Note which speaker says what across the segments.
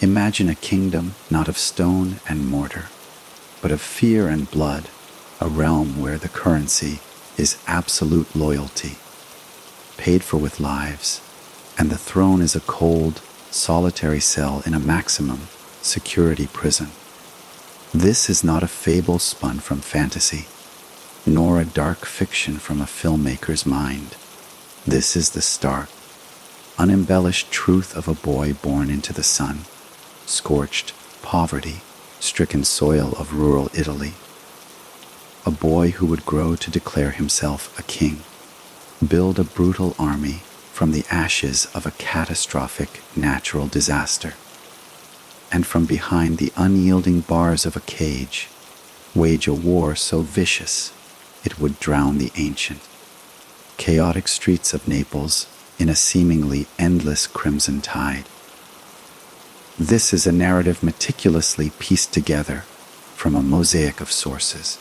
Speaker 1: Imagine a kingdom not of stone and mortar, but of fear and blood, a realm where the currency is absolute loyalty, paid for with lives, and the throne is a cold, solitary cell in a maximum security prison. This is not a fable spun from fantasy, nor a dark fiction from a filmmaker's mind. This is the stark, unembellished truth of a boy born into the sun, scorched, poverty-stricken soil of rural Italy. A boy who would grow to declare himself a king, build a brutal army from the ashes of a catastrophic natural disaster, and from behind the unyielding bars of a cage, wage a war so vicious it would drown the ancient, chaotic streets of Naples in a seemingly endless crimson tide. This is a narrative meticulously pieced together from a mosaic of sources,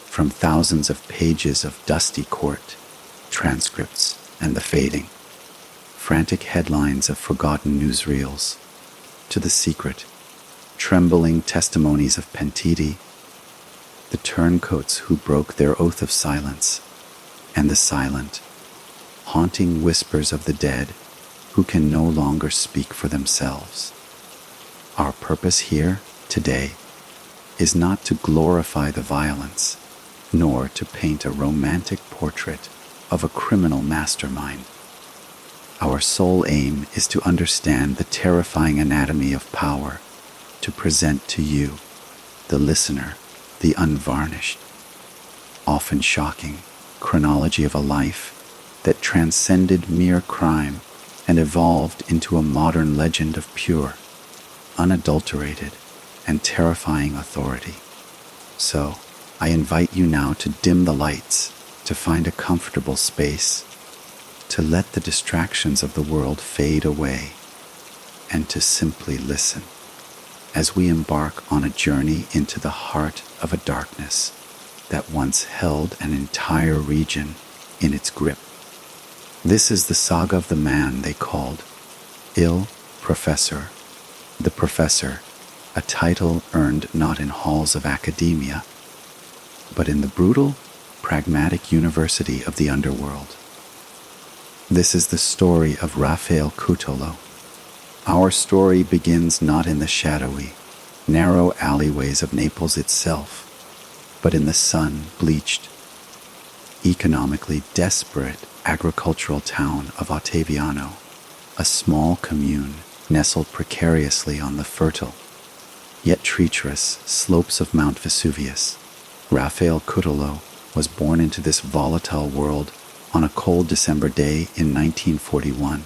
Speaker 1: from thousands of pages of dusty court, transcripts, and the fading, frantic headlines of forgotten newsreels, to the secret, trembling testimonies of pentiti, the turncoats who broke their oath of silence, and the silent, haunting whispers of the dead who can no longer speak for themselves. Our purpose here, today, is not to glorify the violence, nor to paint a romantic portrait of a criminal mastermind. Our sole aim is to understand the terrifying anatomy of power, to present to you, the listener, the unvarnished, often shocking chronology of a life that transcended mere crime and evolved into a modern legend of pure, unadulterated, and terrifying authority. So, I invite you now to dim the lights, to find a comfortable space, to let the distractions of the world fade away, and to simply listen as we embark on a journey into the heart of a darkness that once held an entire region in its grip. This is the saga of the man they called Il Professore, the Professor, a title earned not in halls of academia, but in the brutal, pragmatic university of the underworld. This is the story of Raffaele Cutolo. Our story begins not in the shadowy, narrow alleyways of Naples itself, but in the sun-bleached, economically desperate agricultural town of Ottaviano, a small commune nestled precariously on the fertile, yet treacherous slopes of Mount Vesuvius. Raffaele Cutolo was born into this volatile world on a cold December day in 1941,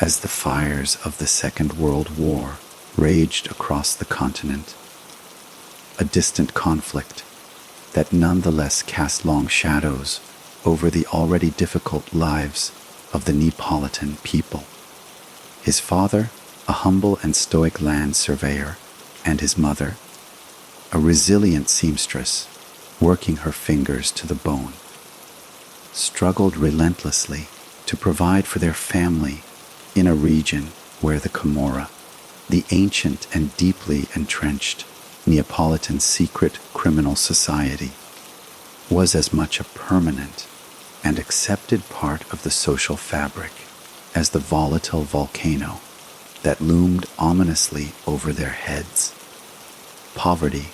Speaker 1: as the fires of the Second World War raged across the continent, a distant conflict that nonetheless cast long shadows over the already difficult lives of the Neapolitan people. His father, a humble and stoic land surveyor, and his mother, a resilient seamstress, working her fingers to the bone, struggled relentlessly to provide for their family in a region where the Camorra, the ancient and deeply entrenched Neapolitan secret criminal society, was as much a permanent and accepted part of the social fabric as the volatile volcano that loomed ominously over their heads. Poverty,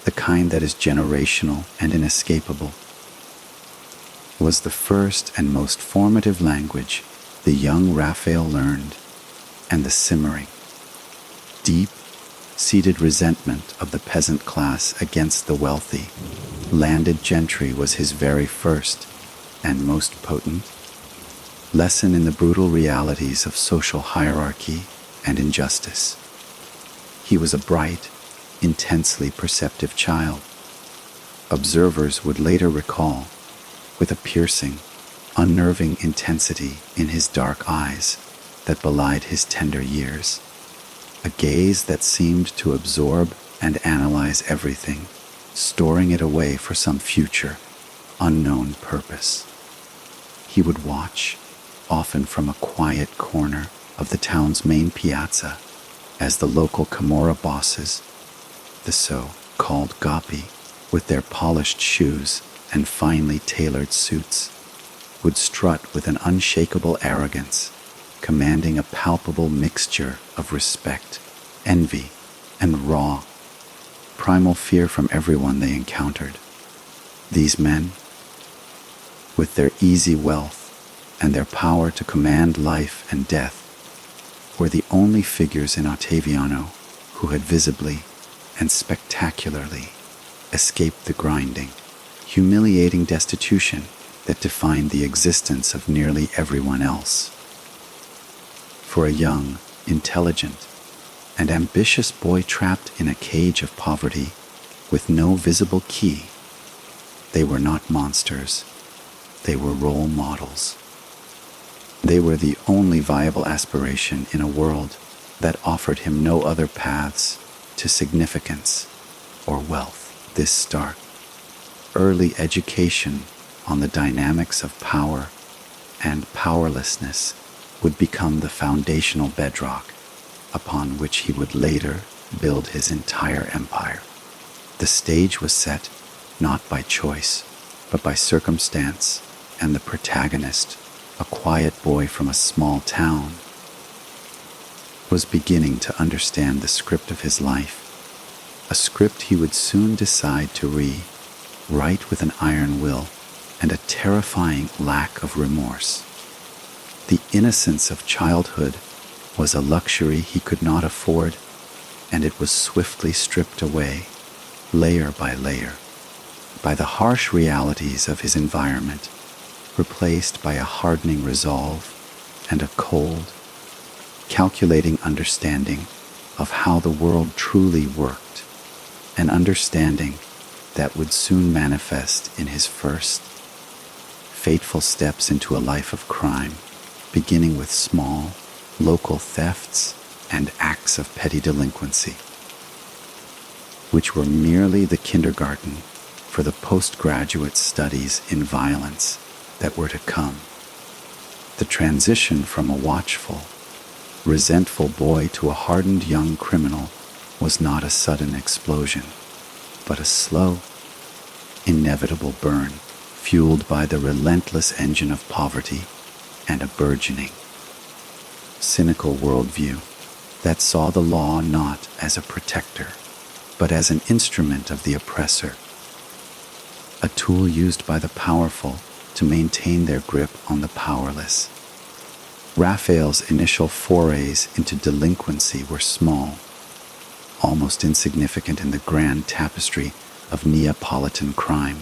Speaker 1: the kind that is generational and inescapable, was the first and most formative language the young Raffaele learned, and the simmering, deep-seated resentment of the peasant class against the wealthy, landed gentry was his very first and most potent lesson in the brutal realities of social hierarchy and injustice. He was a bright, intensely perceptive child. Observers would later recall, with a piercing, unnerving intensity in his dark eyes that belied his tender years, a gaze that seemed to absorb and analyze everything, storing it away for some future, unknown purpose. He would watch, often from a quiet corner of the town's main piazza, as the local Camorra bosses, the so-called gapi, with their polished shoes and finely tailored suits, would strut with an unshakable arrogance, commanding a palpable mixture of respect, envy, and raw, primal fear from everyone they encountered. These men, with their easy wealth and their power to command life and death, were the only figures in Ottaviano who had visibly and spectacularly escaped the grinding, humiliating destitution that defined the existence of nearly everyone else. For a young, intelligent, and ambitious boy trapped in a cage of poverty with no visible key, they were not monsters, they were role models. They were the only viable aspiration in a world that offered him no other paths to significance or wealth. This stark, early education on the dynamics of power and powerlessness would become the foundational bedrock upon which he would later build his entire empire. The stage was set not by choice, but by circumstance, and the protagonist, a quiet boy from a small town, was beginning to understand the script of his life, a script he would soon decide to rewrite with an iron will and a terrifying lack of remorse. The innocence of childhood was a luxury he could not afford, and it was swiftly stripped away, layer by layer, by the harsh realities of his environment, replaced by a hardening resolve and a cold, calculating understanding of how the world truly worked, an understanding that would soon manifest in his first fateful steps into a life of crime, beginning with small, local thefts and acts of petty delinquency, which were merely the kindergarten for the postgraduate studies in violence that were to come. The transition from a watchful, resentful boy to a hardened young criminal was not a sudden explosion, but a slow, inevitable burn, fueled by the relentless engine of poverty and a burgeoning, cynical worldview that saw the law not as a protector, but as an instrument of the oppressor, a tool used by the powerful to maintain their grip on the powerless. Raphael's initial forays into delinquency were small, almost insignificant in the grand tapestry of Neapolitan crime.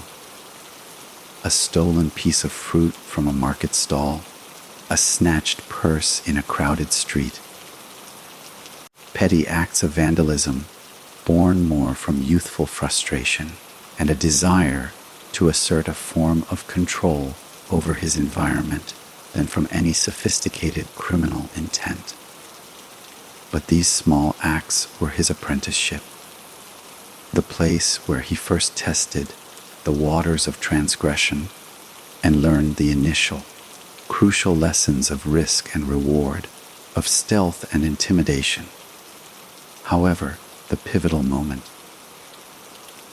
Speaker 1: A stolen piece of fruit from a market stall, a snatched purse in a crowded street. Petty acts of vandalism born more from youthful frustration and a desire to assert a form of control over his environment than from any sophisticated criminal intent. But these small acts were his apprenticeship, the place where he first tested the waters of transgression and learned the initial, crucial lessons of risk and reward, of stealth and intimidation. However, the pivotal moment,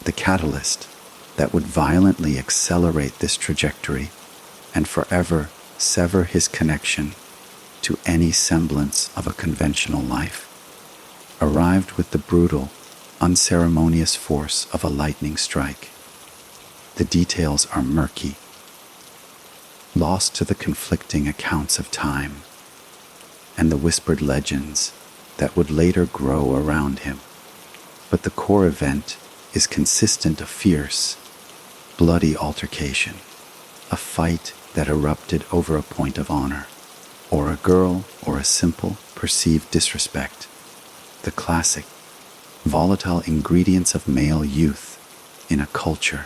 Speaker 1: the catalyst that would violently accelerate this trajectory and forever sever his connection to any semblance of a conventional life, arrived with the brutal, unceremonious force of a lightning strike. The details are murky, lost to the conflicting accounts of time and the whispered legends that would later grow around him. But the core event is consistent, a fierce, bloody altercation, a fight that erupted over a point of honor, or a girl, or a simple, perceived disrespect, the classic, volatile ingredients of male youth in a culture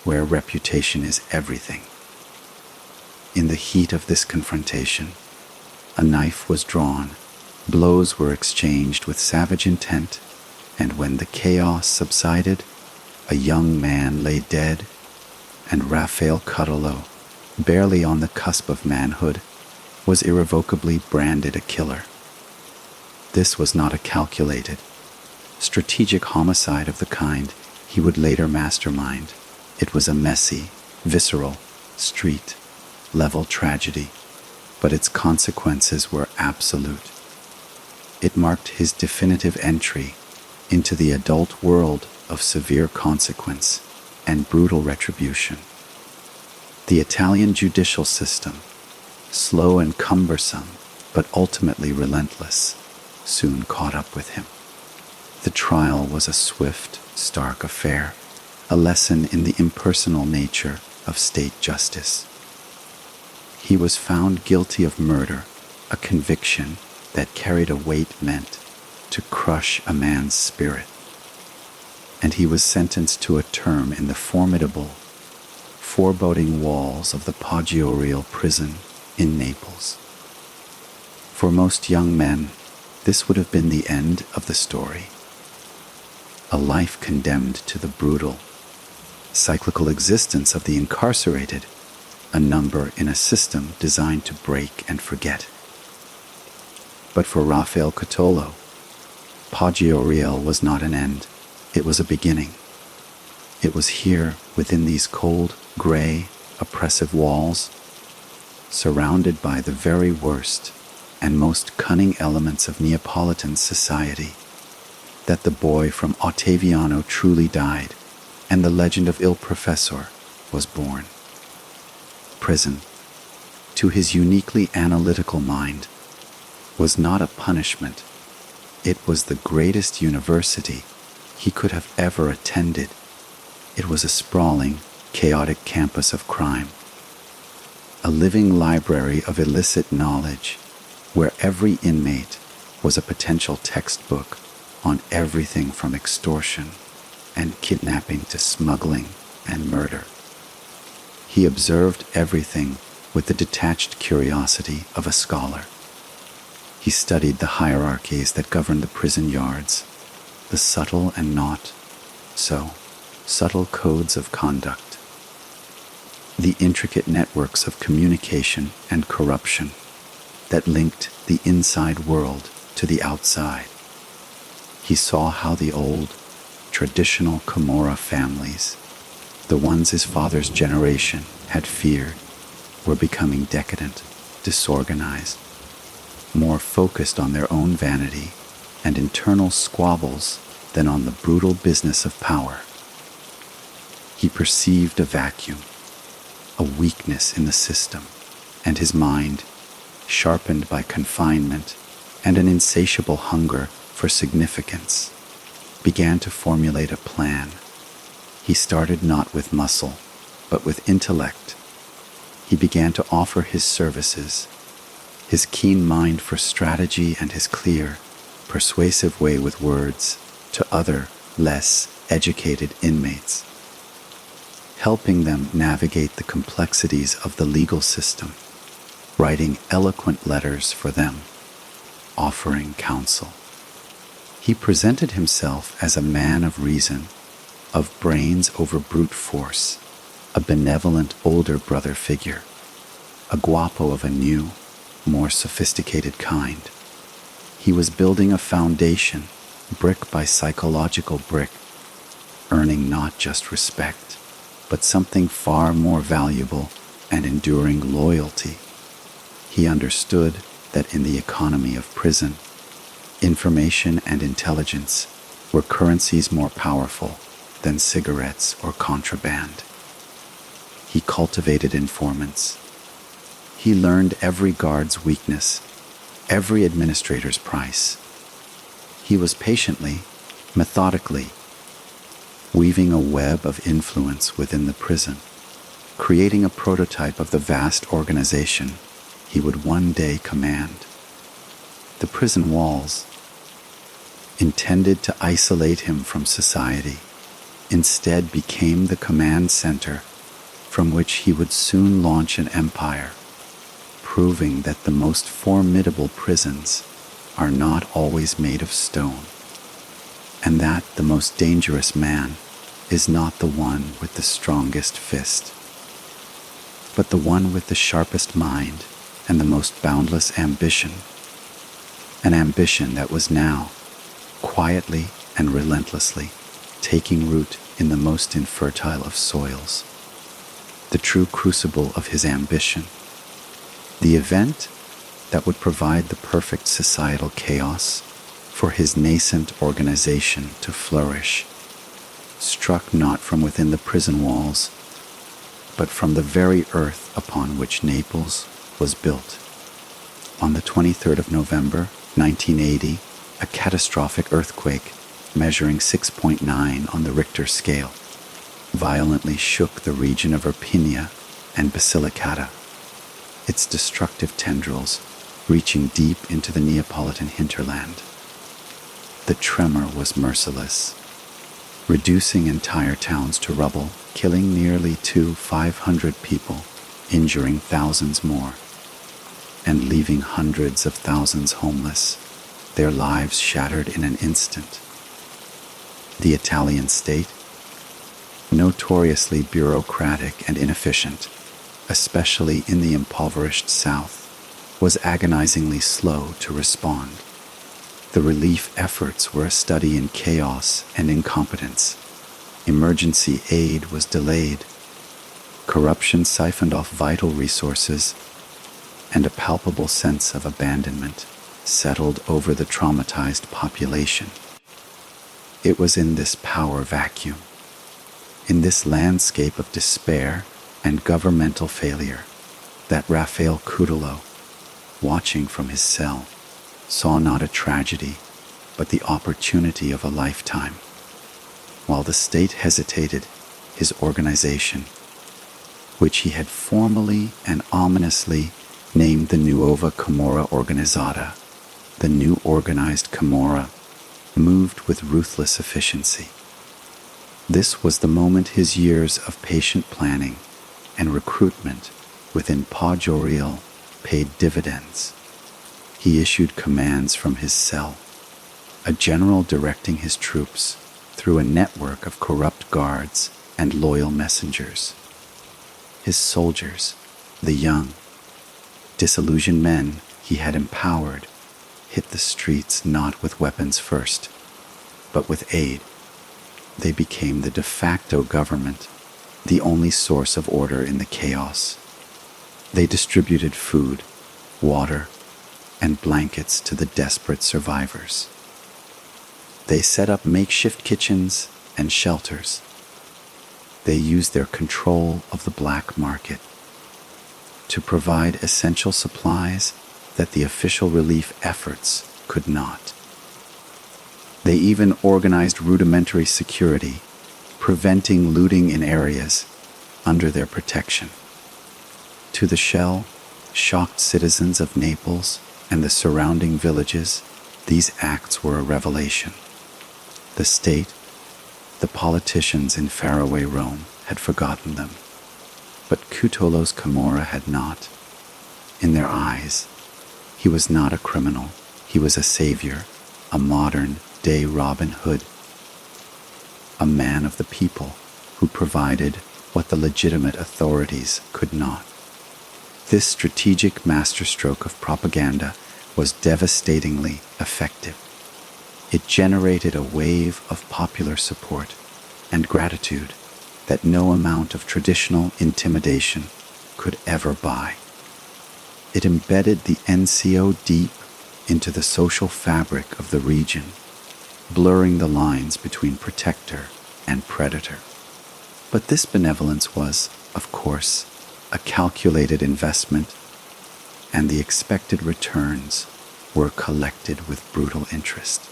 Speaker 1: where reputation is everything. In the heat of this confrontation, a knife was drawn, blows were exchanged with savage intent, and when the chaos subsided, a young man lay dead, and Raffaele Cutolo, barely on the cusp of manhood, was irrevocably branded a killer. this was not a calculated, strategic homicide of the kind he would later mastermind. It was a messy, visceral, street-level tragedy, but its consequences were absolute. It marked his definitive entry into the adult world of severe consequence and brutal retribution. The Italian judicial system, slow and cumbersome, but ultimately relentless, soon caught up with him. The trial was a swift, stark affair, a lesson in the impersonal nature of state justice. He was found guilty of murder, a conviction that carried a weight meant to crush a man's spirit. And he was sentenced to a term in the formidable, foreboding walls of the Poggio Real prison in Naples. For most young men, this would have been the end of the story. A life condemned to the brutal, cyclical existence of the incarcerated, a number in a system designed to break and forget. But for Raffaele Cutolo, Poggio Real was not an end, it was a beginning. It was here, within these cold, gray, oppressive walls, surrounded by the very worst and most cunning elements of Neapolitan society, that the boy from Ottaviano truly died, and the legend of Il Professore was born. Prison, to his uniquely analytical mind, was not a punishment. It was the greatest university he could have ever attended. It was a sprawling, chaotic campus of crime, a living library of illicit knowledge, where every inmate was a potential textbook on everything from extortion and kidnapping to smuggling and murder. He observed everything with the detached curiosity of a scholar. He studied the hierarchies that govern the prison yards, the subtle and not so subtle codes of conduct, the intricate networks of communication and corruption that linked the inside world to the outside. He saw how the old, traditional Camorra families, the ones his father's generation had feared, were becoming decadent, disorganized, more focused on their own vanity and internal squabbles than on the brutal business of power. He perceived a vacuum, a weakness in the system, and his mind, sharpened by confinement and an insatiable hunger for significance, began to formulate a plan. He started not with muscle, but with intellect. He began to offer his services, his keen mind for strategy and his clear, persuasive way with words, to other, less educated inmates, helping them navigate the complexities of the legal system, writing eloquent letters for them, offering counsel. He presented himself as a man of reason, of brains over brute force, a benevolent older brother figure, a guapo of a new, more sophisticated kind. He was building a foundation, brick by psychological brick, earning not just respect, but something far more valuable and enduring loyalty. He understood that in the economy of prison, information and intelligence were currencies more powerful than cigarettes or contraband. He cultivated informants. He learned every guard's weakness, every administrator's price. He was patiently, methodically, weaving a web of influence within the prison, creating a prototype of the vast organization he would one day command. The prison walls, intended to isolate him from society, instead became the command center from which he would soon launch an empire, proving that the most formidable prisons are not always made of stone, and that the most dangerous man is not the one with the strongest fist, but the one with the sharpest mind and the most boundless ambition. an ambition that was now, quietly and relentlessly, taking root in the most infertile of soils. The true crucible of his ambition, the event that would provide the perfect societal chaos for his nascent organization to flourish, struck not from within the prison walls, but from the very earth upon which Naples was built. On the 23rd of November, 1980, a catastrophic earthquake measuring 6.9 on the Richter scale violently shook the region of Irpinia and Basilicata, its destructive tendrils reaching deep into the Neapolitan hinterland. The tremor was merciless, reducing entire towns to rubble, killing nearly 500 people, injuring thousands more, and leaving hundreds of thousands homeless, their lives shattered in an instant. The Italian state, notoriously bureaucratic and inefficient, especially in the impoverished South, was agonizingly slow to respond. The relief efforts were a study in chaos and incompetence. Emergency aid was delayed. Corruption siphoned off vital resources, and a palpable sense of abandonment settled over the traumatized population. It was in this power vacuum, in this landscape of despair and governmental failure, that Raffaele Cutolo, watching from his cell, saw not a tragedy, but the opportunity of a lifetime. While the state hesitated, his organization, which he had formally and ominously named the Nuova Camorra Organizzata, the new organized Camorra, moved with ruthless efficiency. This was the moment his years of patient planning and recruitment within Poggio Real paid dividends. He issued commands from his cell, a general directing his troops through a network of corrupt guards and loyal messengers. His soldiers, the young, disillusioned men he had empowered, hit the streets not with weapons first, but with aid. They became the de facto government, the only source of order in the chaos. They distributed food, water, and blankets to the desperate survivors. They set up makeshift kitchens and shelters. They used their control of the black market to provide essential supplies that the official relief efforts could not. They even organized rudimentary security, preventing looting in areas under their protection. To the shell-shocked citizens of Naples and the surrounding villages, these acts were a revelation. The state, the politicians in faraway Rome had forgotten them, but Cutolo's Camorra had not. In their eyes, he was not a criminal, he was a savior, a modern-day Robin Hood, a man of the people who provided what the legitimate authorities could not. This strategic masterstroke of propaganda was devastatingly effective. It generated a wave of popular support and gratitude that no amount of traditional intimidation could ever buy. It embedded the NCO deep into the social fabric of the region, blurring the lines between protector and predator. But this benevolence was, of course, a calculated investment, and the expected returns were collected with brutal interest.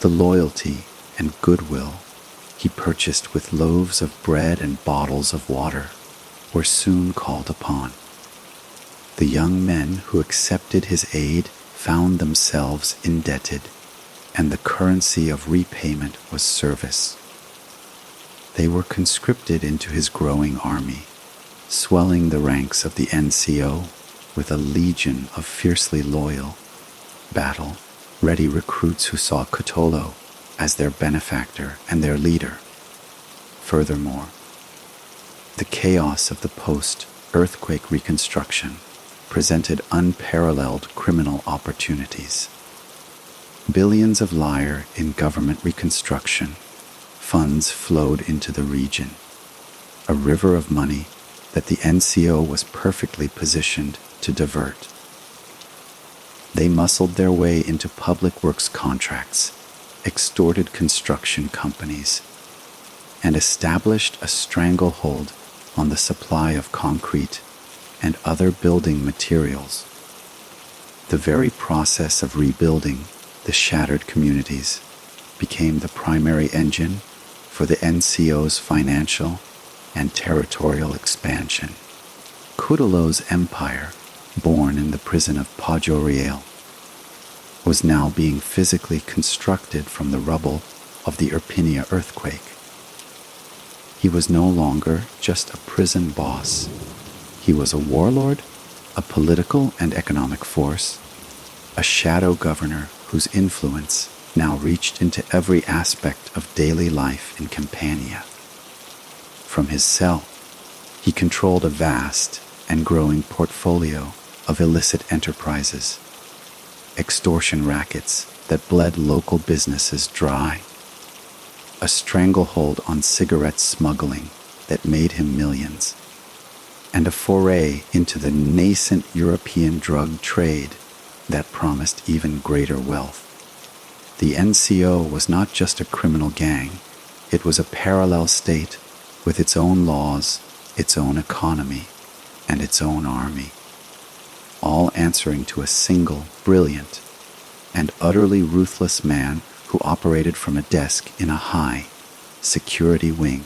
Speaker 1: The loyalty and goodwill he purchased with loaves of bread and bottles of water were soon called upon. The young men who accepted his aid found themselves indebted, and the currency of repayment was service. They were conscripted into his growing army, swelling the ranks of the NCO with a legion of fiercely loyal, battle-ready recruits who saw Cutolo as their benefactor and their leader. Furthermore, the chaos of the post-earthquake reconstruction presented unparalleled criminal opportunities. Billions of lire in government reconstruction. Funds flowed into the region. A river of money that the NCO was perfectly positioned to divert. They muscled their way into public works contracts, extorted construction companies, and established a stranglehold on the supply of concrete and other building materials. The very process of rebuilding the shattered communities became the primary engine for the NCO's financial and territorial expansion. Cutolo's empire, born in the prison of Poggio Reale, was now being physically constructed from the rubble of the Irpinia earthquake. He was no longer just a prison boss. He was a warlord, a political and economic force, a shadow governor whose influence now reached into every aspect of daily life in Campania. From his cell, he controlled a vast and growing portfolio of illicit enterprises, extortion rackets that bled local businesses dry, a stranglehold on cigarette smuggling that made him millions, and a foray into the nascent European drug trade that promised even greater wealth. The NCO was not just a criminal gang, it was a parallel state with its own laws, its own economy, and its own army, all answering to a single, brilliant, and utterly ruthless man who operated from a desk in a high security wing,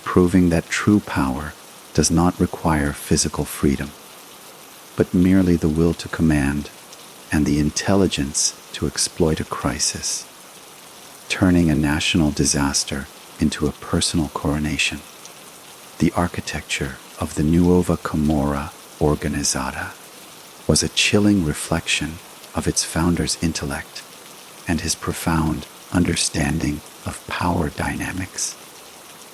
Speaker 1: proving that true power does not require physical freedom, but merely the will to command and the intelligence to exploit a crisis, turning a national disaster into a personal coronation. The architecture of the Nuova Camorra Organizzata was a chilling reflection of its founder's intellect and his profound understanding of power dynamics,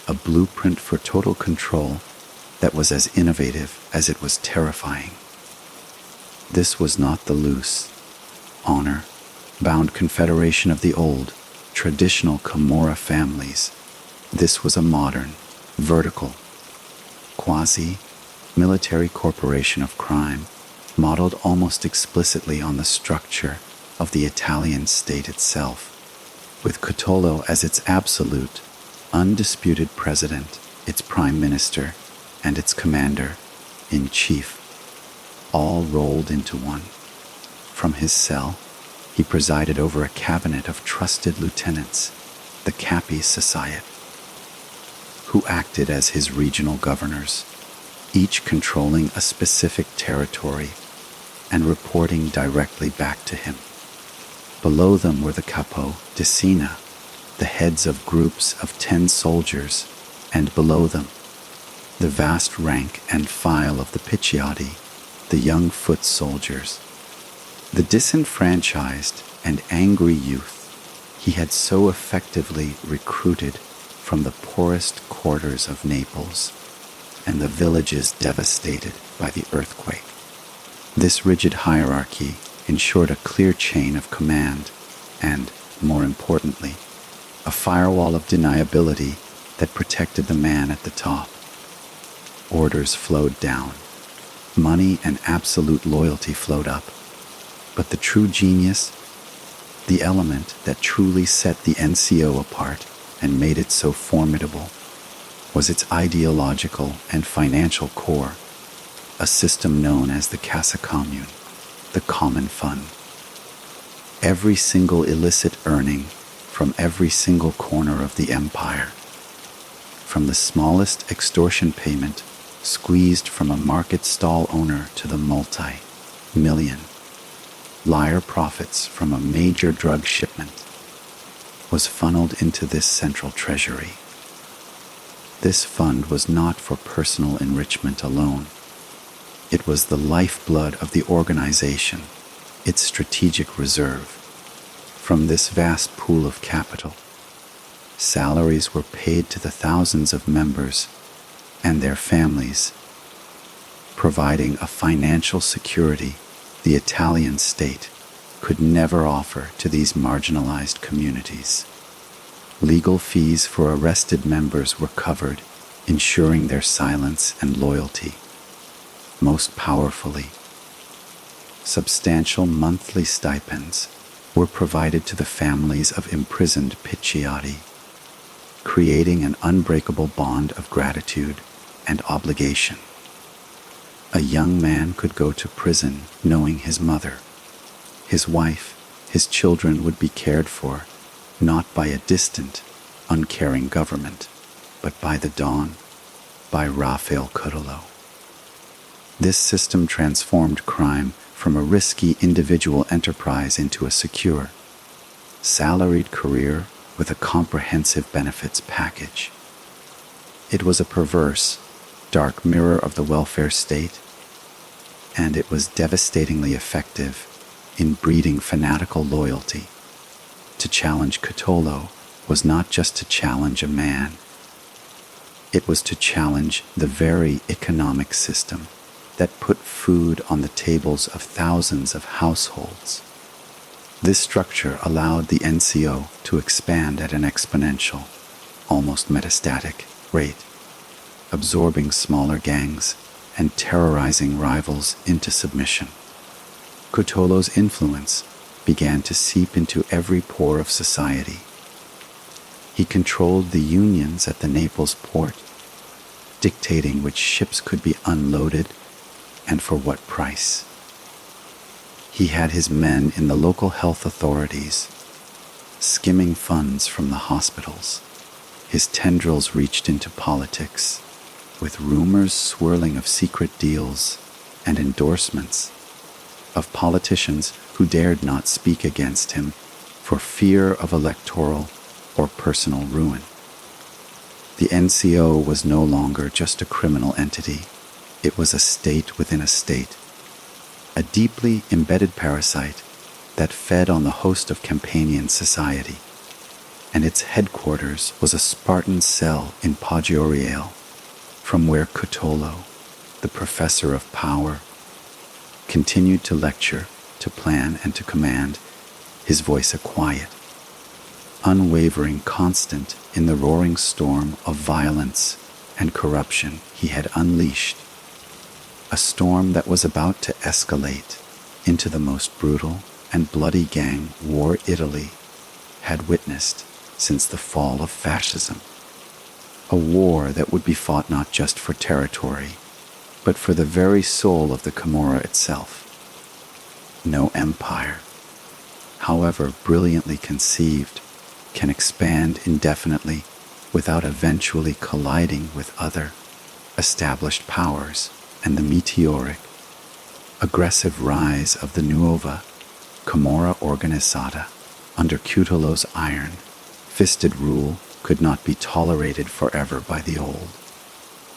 Speaker 1: a blueprint for total control that was as innovative as it was terrifying. This was not the loose, honor-bound confederation of the old, traditional Camorra families. This was a modern, vertical, quasi-military corporation of crime, modeled almost explicitly on the structure of the Italian state itself, with Cutolo as its absolute, undisputed president, its prime minister, and its commander-in-chief, all rolled into one. From his cell, he presided over a cabinet of trusted lieutenants, the Capi Society, who acted as his regional governors, each controlling a specific territory and reporting directly back to him. Below them were the Capo di Sena, the heads of groups of 10 soldiers, and below them, the vast rank and file of the Picciotti, the young foot soldiers. The disenfranchised and angry youth he had so effectively recruited from the poorest quarters of Naples and the villages devastated by the earthquake. This rigid hierarchy ensured a clear chain of command and, more importantly, a firewall of deniability that protected the man at the top. Orders flowed down. Money and absolute loyalty flowed up. But the true genius, the element that truly set the NCO apart and made it so formidable, was its ideological and financial core, a system known as the cassa comune, the common fund. Every single illicit earning from every single corner of the empire, from the smallest extortion payment squeezed from a market stall owner to the multi-million lire profits from a major drug shipment, was funneled into this central treasury. This fund was not for personal enrichment alone. It was the lifeblood of the organization, its strategic reserve. From this vast pool of capital, salaries were paid to the thousands of members and their families, providing a financial security the Italian state could never offer to these marginalized communities. Legal fees for arrested members were covered, ensuring their silence and loyalty. Most powerfully, substantial monthly stipends were provided to the families of imprisoned Picciati, creating an unbreakable bond of gratitude and obligation. A young man could go to prison knowing his mother, his wife, his children would be cared for, not by a distant, uncaring government, but by the dawn, by Raffaele Cutolo. This system transformed crime from a risky individual enterprise into a secure, salaried career with a comprehensive benefits package. It was a perverse, dark mirror of the welfare state, and it was devastatingly effective in breeding fanatical loyalty. To challenge Cutolo was not just to challenge a man, it was to challenge the very economic system that put food on the tables of thousands of households. This structure allowed the NCO to expand at an exponential, almost metastatic, rate, absorbing smaller gangs and terrorizing rivals into submission. Cutolo's influence began to seep into every pore of society. He controlled the unions at the Naples port, dictating which ships could be unloaded and for what price. He had his men in the local health authorities, skimming funds from the hospitals. His tendrils reached into politics, with rumors swirling of secret deals and endorsements of politicians who dared not speak against him for fear of electoral or personal ruin. The NCO was no longer just a criminal entity. It was a state within a state, a deeply embedded parasite that fed on the host of Campanian society, and its headquarters was a Spartan cell in Poggio Reale, from where Cutolo, the professor of power, continued to lecture, to plan, and to command, his voice a quiet, unwavering constant in the roaring storm of violence and corruption he had unleashed, a storm that was about to escalate into the most brutal and bloody gang war Italy had witnessed since the fall of fascism. A war that would be fought not just for territory, but for the very soul of the Camorra itself. No empire, however brilliantly conceived, can expand indefinitely without eventually colliding with other established powers, and the meteoric, aggressive rise of the Nuova Camorra Organizzata under Cutolo's iron-fisted rule could not be tolerated forever by the old,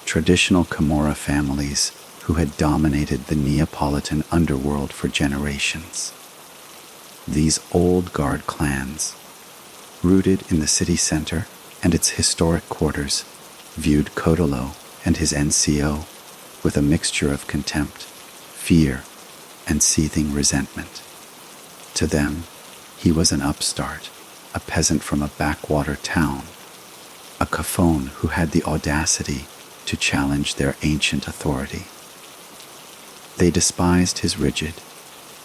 Speaker 1: traditional Camorra families who had dominated the Neapolitan underworld for generations. These old guard clans, rooted in the city center and its historic quarters, viewed Cutolo and his NCO with a mixture of contempt, fear, and seething resentment. To them, he was an upstart, a peasant from a backwater town, a Cafone who had the audacity to challenge their ancient authority. They despised his rigid,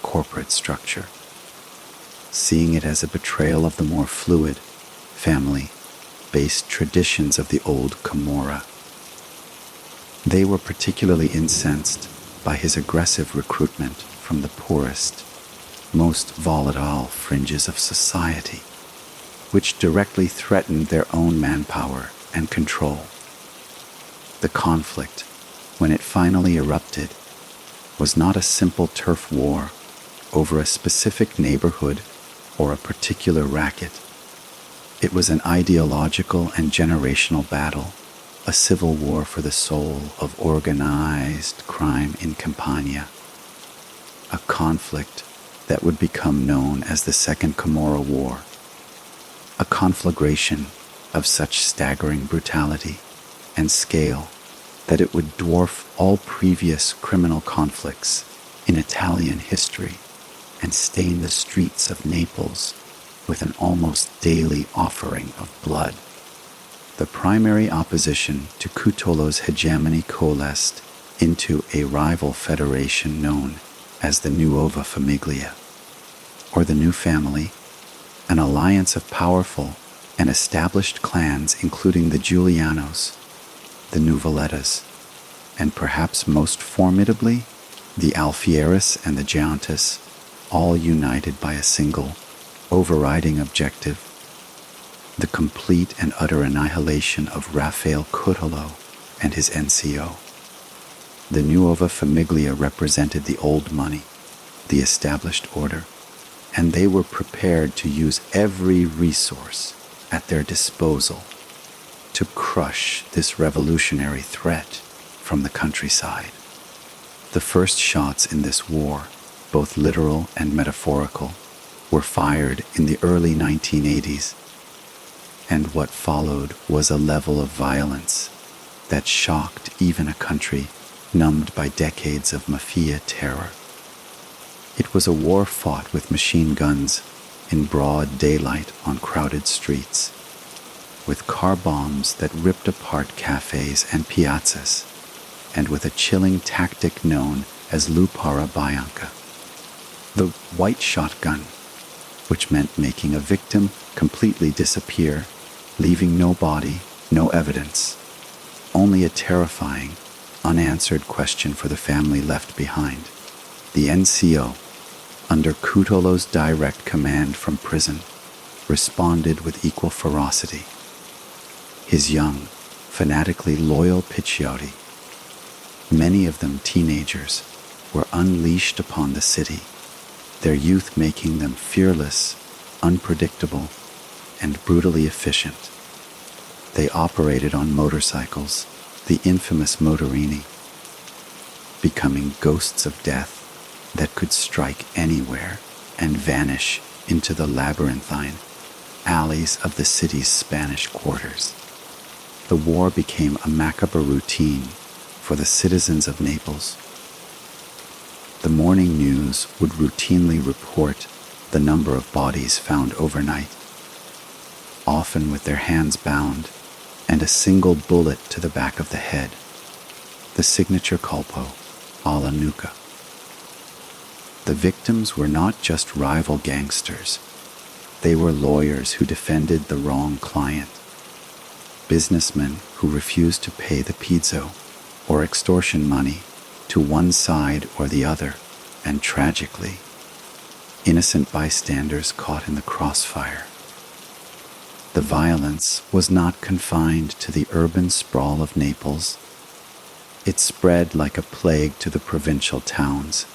Speaker 1: corporate structure, seeing it as a betrayal of the more fluid, family-based traditions of the old Camorra. They were particularly incensed by his aggressive recruitment from the poorest, most volatile fringes of society, which directly threatened their own manpower and control. The conflict, when it finally erupted, was not a simple turf war over a specific neighborhood or a particular racket. It was an ideological and generational battle, a civil war for the soul of organized crime in Campania, a conflict that would become known as the Second Camorra War, a conflagration of such staggering brutality and scale that it would dwarf all previous criminal conflicts in Italian history and stain the streets of Naples with an almost daily offering of blood. The primary opposition to Cutolo's hegemony coalesced into a rival federation known as the Nuova Famiglia, or the New Family, an alliance of powerful and established clans including the Giulianos, the Nuvolettas, and perhaps most formidably, the Alfieris and the Giantis, all united by a single, overriding objective: the complete and utter annihilation of Raffaele Cutolo and his NCO. The Nuova Famiglia represented the old money, the established order, and they were prepared to use every resource at their disposal to crush this revolutionary threat from the countryside. The first shots in this war, both literal and metaphorical, were fired in the early 1980s, and what followed was a level of violence that shocked even a country numbed by decades of Mafia terror. It was a war fought with machine guns in broad daylight on crowded streets, with car bombs that ripped apart cafes and piazzas, and with a chilling tactic known as Lupara Bianca, the white shotgun, which meant making a victim completely disappear, leaving no body, no evidence, only a terrifying, unanswered question for the family left behind. The NCO, under Cutolo's direct command from prison, responded with equal ferocity. His young, fanatically loyal Picciotti, many of them teenagers, were unleashed upon the city, their youth making them fearless, unpredictable, and brutally efficient. They operated on motorcycles, the infamous motorini, becoming ghosts of death that could strike anywhere and vanish into the labyrinthine alleys of the city's Spanish quarters. The war became a macabre routine for the citizens of Naples. The morning news would routinely report the number of bodies found overnight, often with their hands bound and a single bullet to the back of the head, the signature culpo, alla nuca. The victims were not just rival gangsters. They were lawyers who defended the wrong client, businessmen who refused to pay the pizzo or extortion money to one side or the other, and tragically, innocent bystanders caught in the crossfire. The violence was not confined to the urban sprawl of Naples. It spread like a plague to the provincial towns,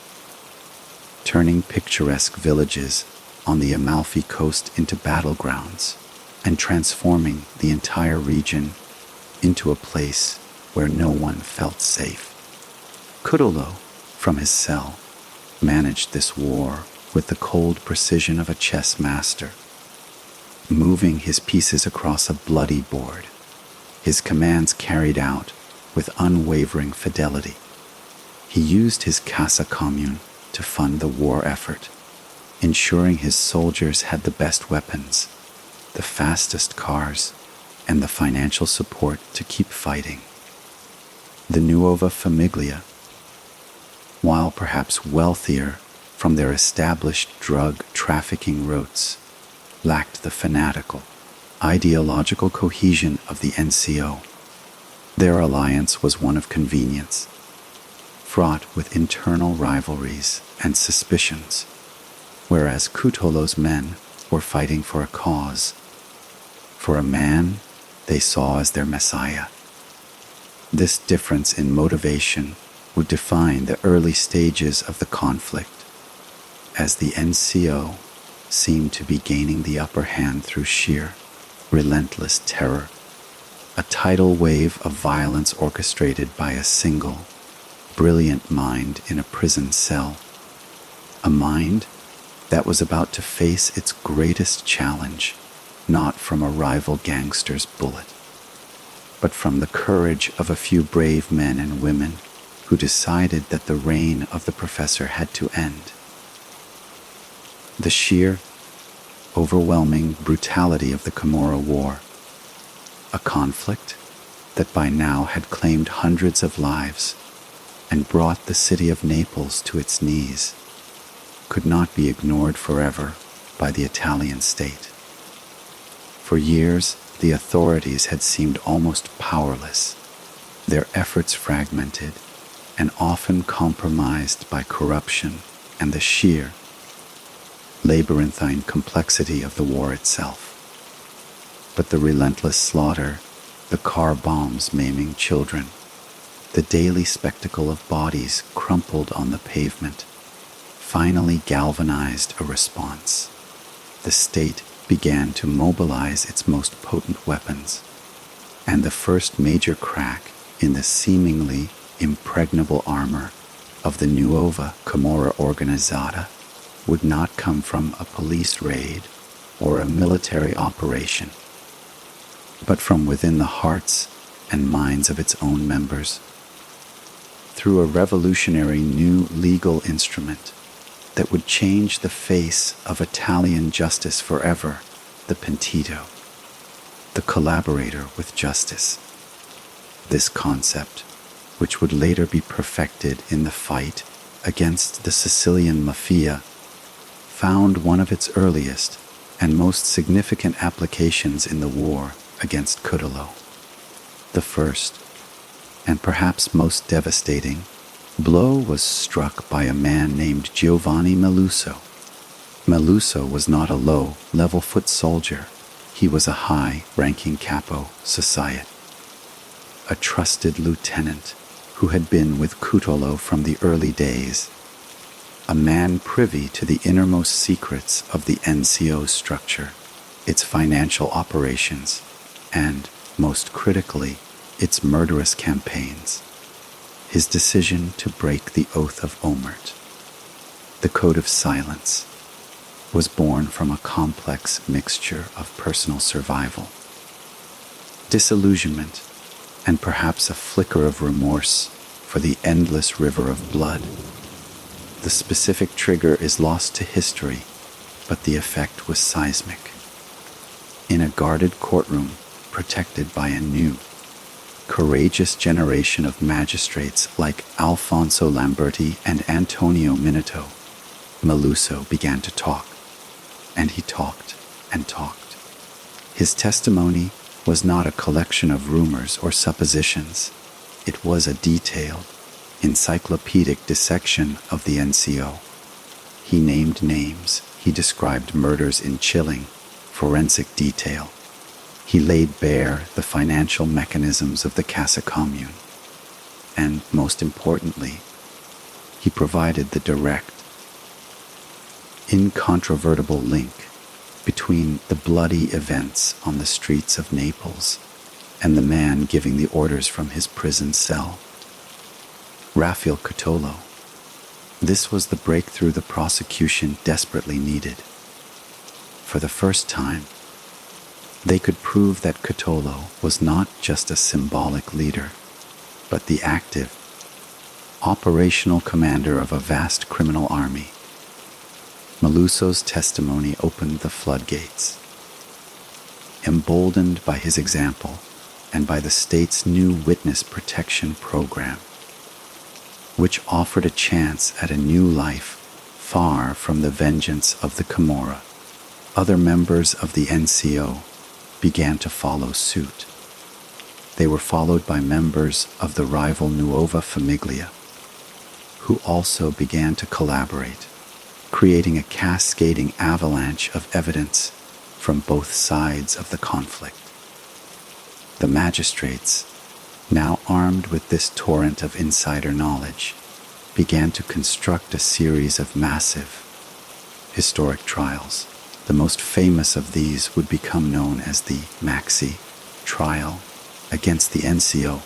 Speaker 1: turning picturesque villages on the Amalfi Coast into battlegrounds and transforming the entire region into a place where no one felt safe. Cutolo, from his cell, managed this war with the cold precision of a chess master, moving his pieces across a bloody board, his commands carried out with unwavering fidelity. He used his cassa commune to fund the war effort, ensuring his soldiers had the best weapons, the fastest cars, and the financial support to keep fighting. The Nuova Famiglia, while perhaps wealthier from their established drug trafficking routes, lacked the fanatical, ideological cohesion of the NCO. Their alliance was one of convenience, fraught with internal rivalries and suspicions, whereas Cutolo's men were fighting for a cause, for a man they saw as their messiah. This difference in motivation would define the early stages of the conflict, as the NCO seemed to be gaining the upper hand through sheer, relentless terror, a tidal wave of violence orchestrated by a single, brilliant mind in a prison cell, a mind that was about to face its greatest challenge, not from a rival gangster's bullet, but from the courage of a few brave men and women who decided that the reign of the professor had to end. The sheer, overwhelming brutality of the Camorra War, a conflict that by now had claimed hundreds of lives and brought the city of Naples to its knees, could not be ignored forever by the Italian state. For years, the authorities had seemed almost powerless, their efforts fragmented and often compromised by corruption and the sheer, labyrinthine complexity of the war itself. But the relentless slaughter, the car bombs maiming children, the daily spectacle of bodies crumpled on the pavement, finally galvanized a response. The state began to mobilize its most potent weapons, and the first major crack in the seemingly impregnable armor of the Nuova Camorra Organizzata would not come from a police raid or a military operation, but from within the hearts and minds of its own members, through a revolutionary new legal instrument that would change the face of Italian justice forever, the pentito, the collaborator with justice. This concept, which would later be perfected in the fight against the Sicilian Mafia, found one of its earliest and most significant applications in the war against Cutolo. The first, and perhaps most devastating, blow was struck by a man named Giovanni Meluso. Meluso was not a low-level foot soldier. He was a high-ranking capo society, a trusted lieutenant who had been with Cutolo from the early days, a man privy to the innermost secrets of the NCO structure, its financial operations, and, most critically, its murderous campaigns. His decision to break the oath of Omert, the code of silence, was born from a complex mixture of personal survival, disillusionment, and perhaps a flicker of remorse for the endless river of blood. The specific trigger is lost to history, but the effect was seismic. In a guarded courtroom protected by a new, courageous generation of magistrates like Alfonso Lamberti and Antonio Minato, Meluso began to talk, and he talked and talked. His testimony was not a collection of rumors or suppositions. It was a detailed, encyclopedic dissection of the NCO. He named names, he described murders in chilling, forensic detail. He laid bare the financial mechanisms of the Cassa commune. And most importantly, he provided the direct, incontrovertible link between the bloody events on the streets of Naples and the man giving the orders from his prison cell. Raffaele Cutolo. This was the breakthrough the prosecution desperately needed. For the first time, they could prove that Cutolo was not just a symbolic leader, but the active, operational commander of a vast criminal army. Meluso's testimony opened the floodgates. Emboldened by his example and by the state's new witness protection program, which offered a chance at a new life far from the vengeance of the Camorra, other members of the NCO began to follow suit. They were followed by members of the rival Nuova Famiglia, who also began to collaborate, creating a cascading avalanche of evidence from both sides of the conflict. The magistrates, now armed with this torrent of insider knowledge, began to construct a series of massive, historic trials. The most famous of these would become known as the Maxi trial against the NCO,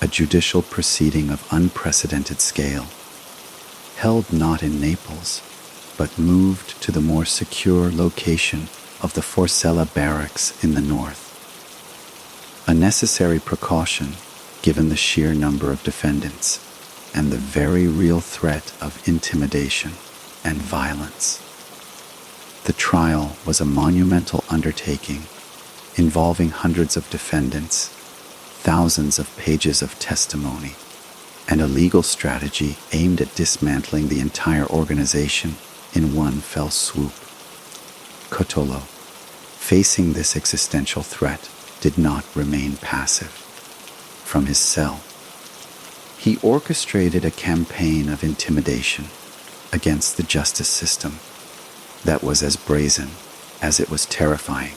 Speaker 1: a judicial proceeding of unprecedented scale, held not in Naples, but moved to the more secure location of the Forcella barracks in the north. A necessary precaution given the sheer number of defendants and the very real threat of intimidation and violence. The trial was a monumental undertaking involving hundreds of defendants, thousands of pages of testimony, and a legal strategy aimed at dismantling the entire organization in one fell swoop. Cutolo, facing this existential threat, did not remain passive. From his cell, he orchestrated a campaign of intimidation against the justice system that was as brazen as it was terrifying.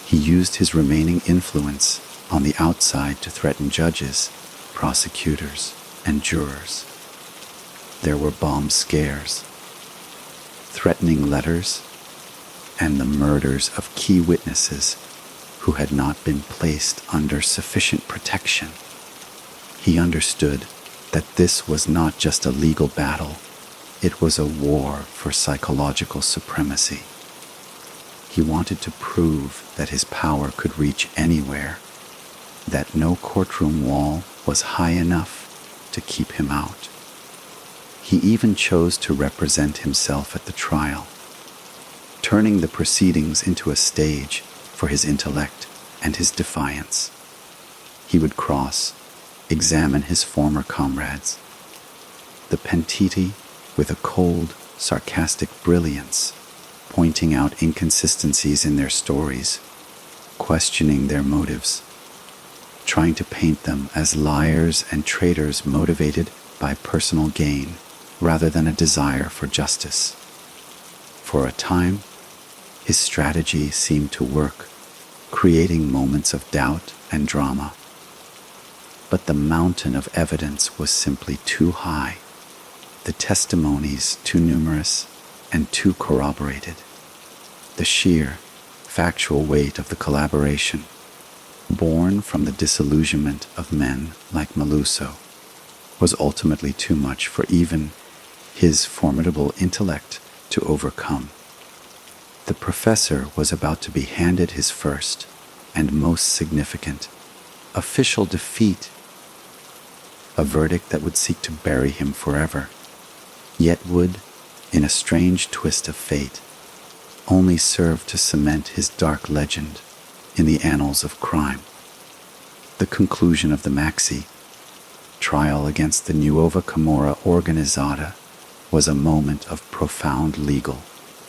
Speaker 1: He used his remaining influence on the outside to threaten judges, prosecutors, and jurors. There were bomb scares, threatening letters, and the murders of key witnesses who had not been placed under sufficient protection. He understood that this was not just a legal battle, it was a war for psychological supremacy. He wanted to prove that his power could reach anywhere, that no courtroom wall was high enough to keep him out. He even chose to represent himself at the trial, turning the proceedings into a stage for his intellect and his defiance. He would examine his former comrades, the pentiti, with a cold, sarcastic brilliance, pointing out inconsistencies in their stories, questioning their motives, trying to paint them as liars and traitors motivated by personal gain rather than a desire for justice. For a time, his strategy seemed to work, creating moments of doubt and drama. But the mountain of evidence was simply too high, the testimonies too numerous and too corroborated. The sheer, factual weight of the collaboration, born from the disillusionment of men like Maluso, was ultimately too much for even his formidable intellect to overcome. The professor was about to be handed his first and most significant official defeat, a verdict that would seek to bury him forever, yet would, in a strange twist of fate, only serve to cement his dark legend in the annals of crime. The conclusion of the Maxi trial against the Nuova Camorra Organizzata was a moment of profound legal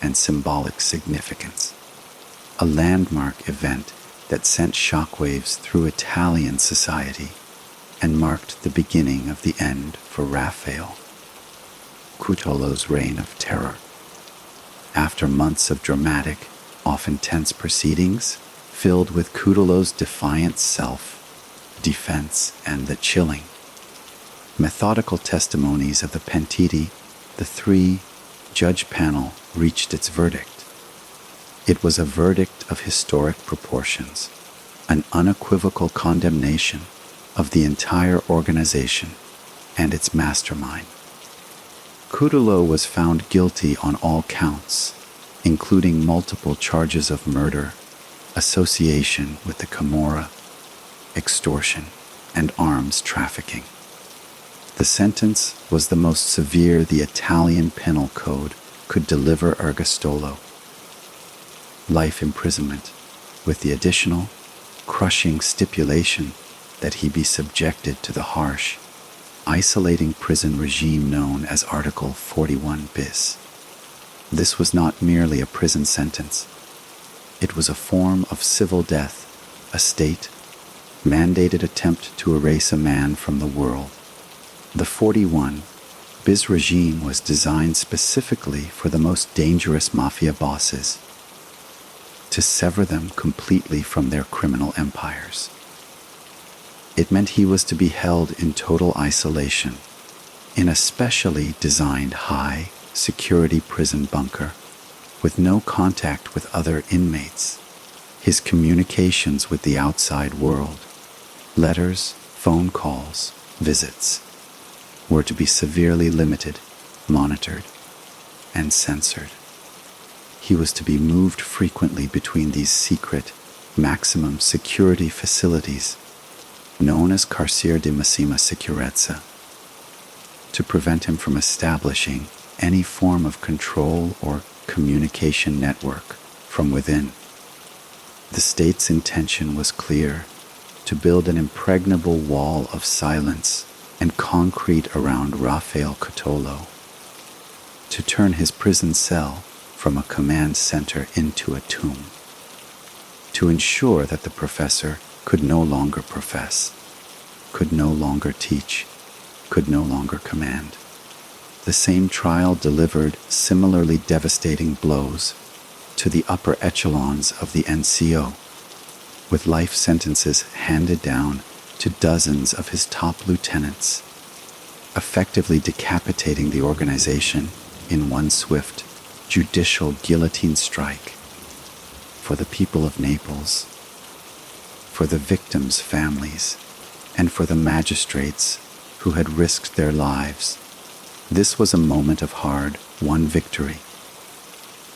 Speaker 1: and symbolic significance, a landmark event that sent shockwaves through Italian society and marked the beginning of the end for Raffaele Cutolo's reign of terror. After months of dramatic, often tense proceedings, filled with Cutolo's defiant self-defense and the chilling, methodical testimonies of the pentiti, the three-judge panel reached its verdict. It was a verdict of historic proportions, an unequivocal condemnation of the entire organization and its mastermind. Cutolo was found guilty on all counts, including multiple charges of murder, association with the Camorra, extortion, and arms trafficking. The sentence was the most severe the Italian penal code could deliver Ergastolo: life imprisonment, with the additional, crushing stipulation that he be subjected to the harsh, isolating prison regime known as Article 41 bis. This was not merely a prison sentence. It was a form of civil death, a state-mandated attempt to erase a man from the world. The 41 bis regime was designed specifically for the most dangerous mafia bosses, to sever them completely from their criminal empires. It meant he was to be held in total isolation, in a specially designed high-security prison bunker, with no contact with other inmates. His communications with the outside world, letters, phone calls, visits, were to be severely limited, monitored, and censored. He was to be moved frequently between these secret, maximum security facilities, known as Carcere di Massima Sicurezza, to prevent him from establishing any form of control or communication network from within. The state's intention was clear: to build an impregnable wall of silence and concrete around Raffaele Cutolo, to turn his prison cell from a command center into a tomb, to ensure that the professor could no longer profess, could no longer teach, could no longer command. The same trial delivered similarly devastating blows to the upper echelons of the NCO, with life sentences handed down to dozens of his top lieutenants, effectively decapitating the organization in one swift, judicial guillotine strike. For the people of Naples, for the victims' families, and for the magistrates who had risked their lives, this was a moment of hard-won victory,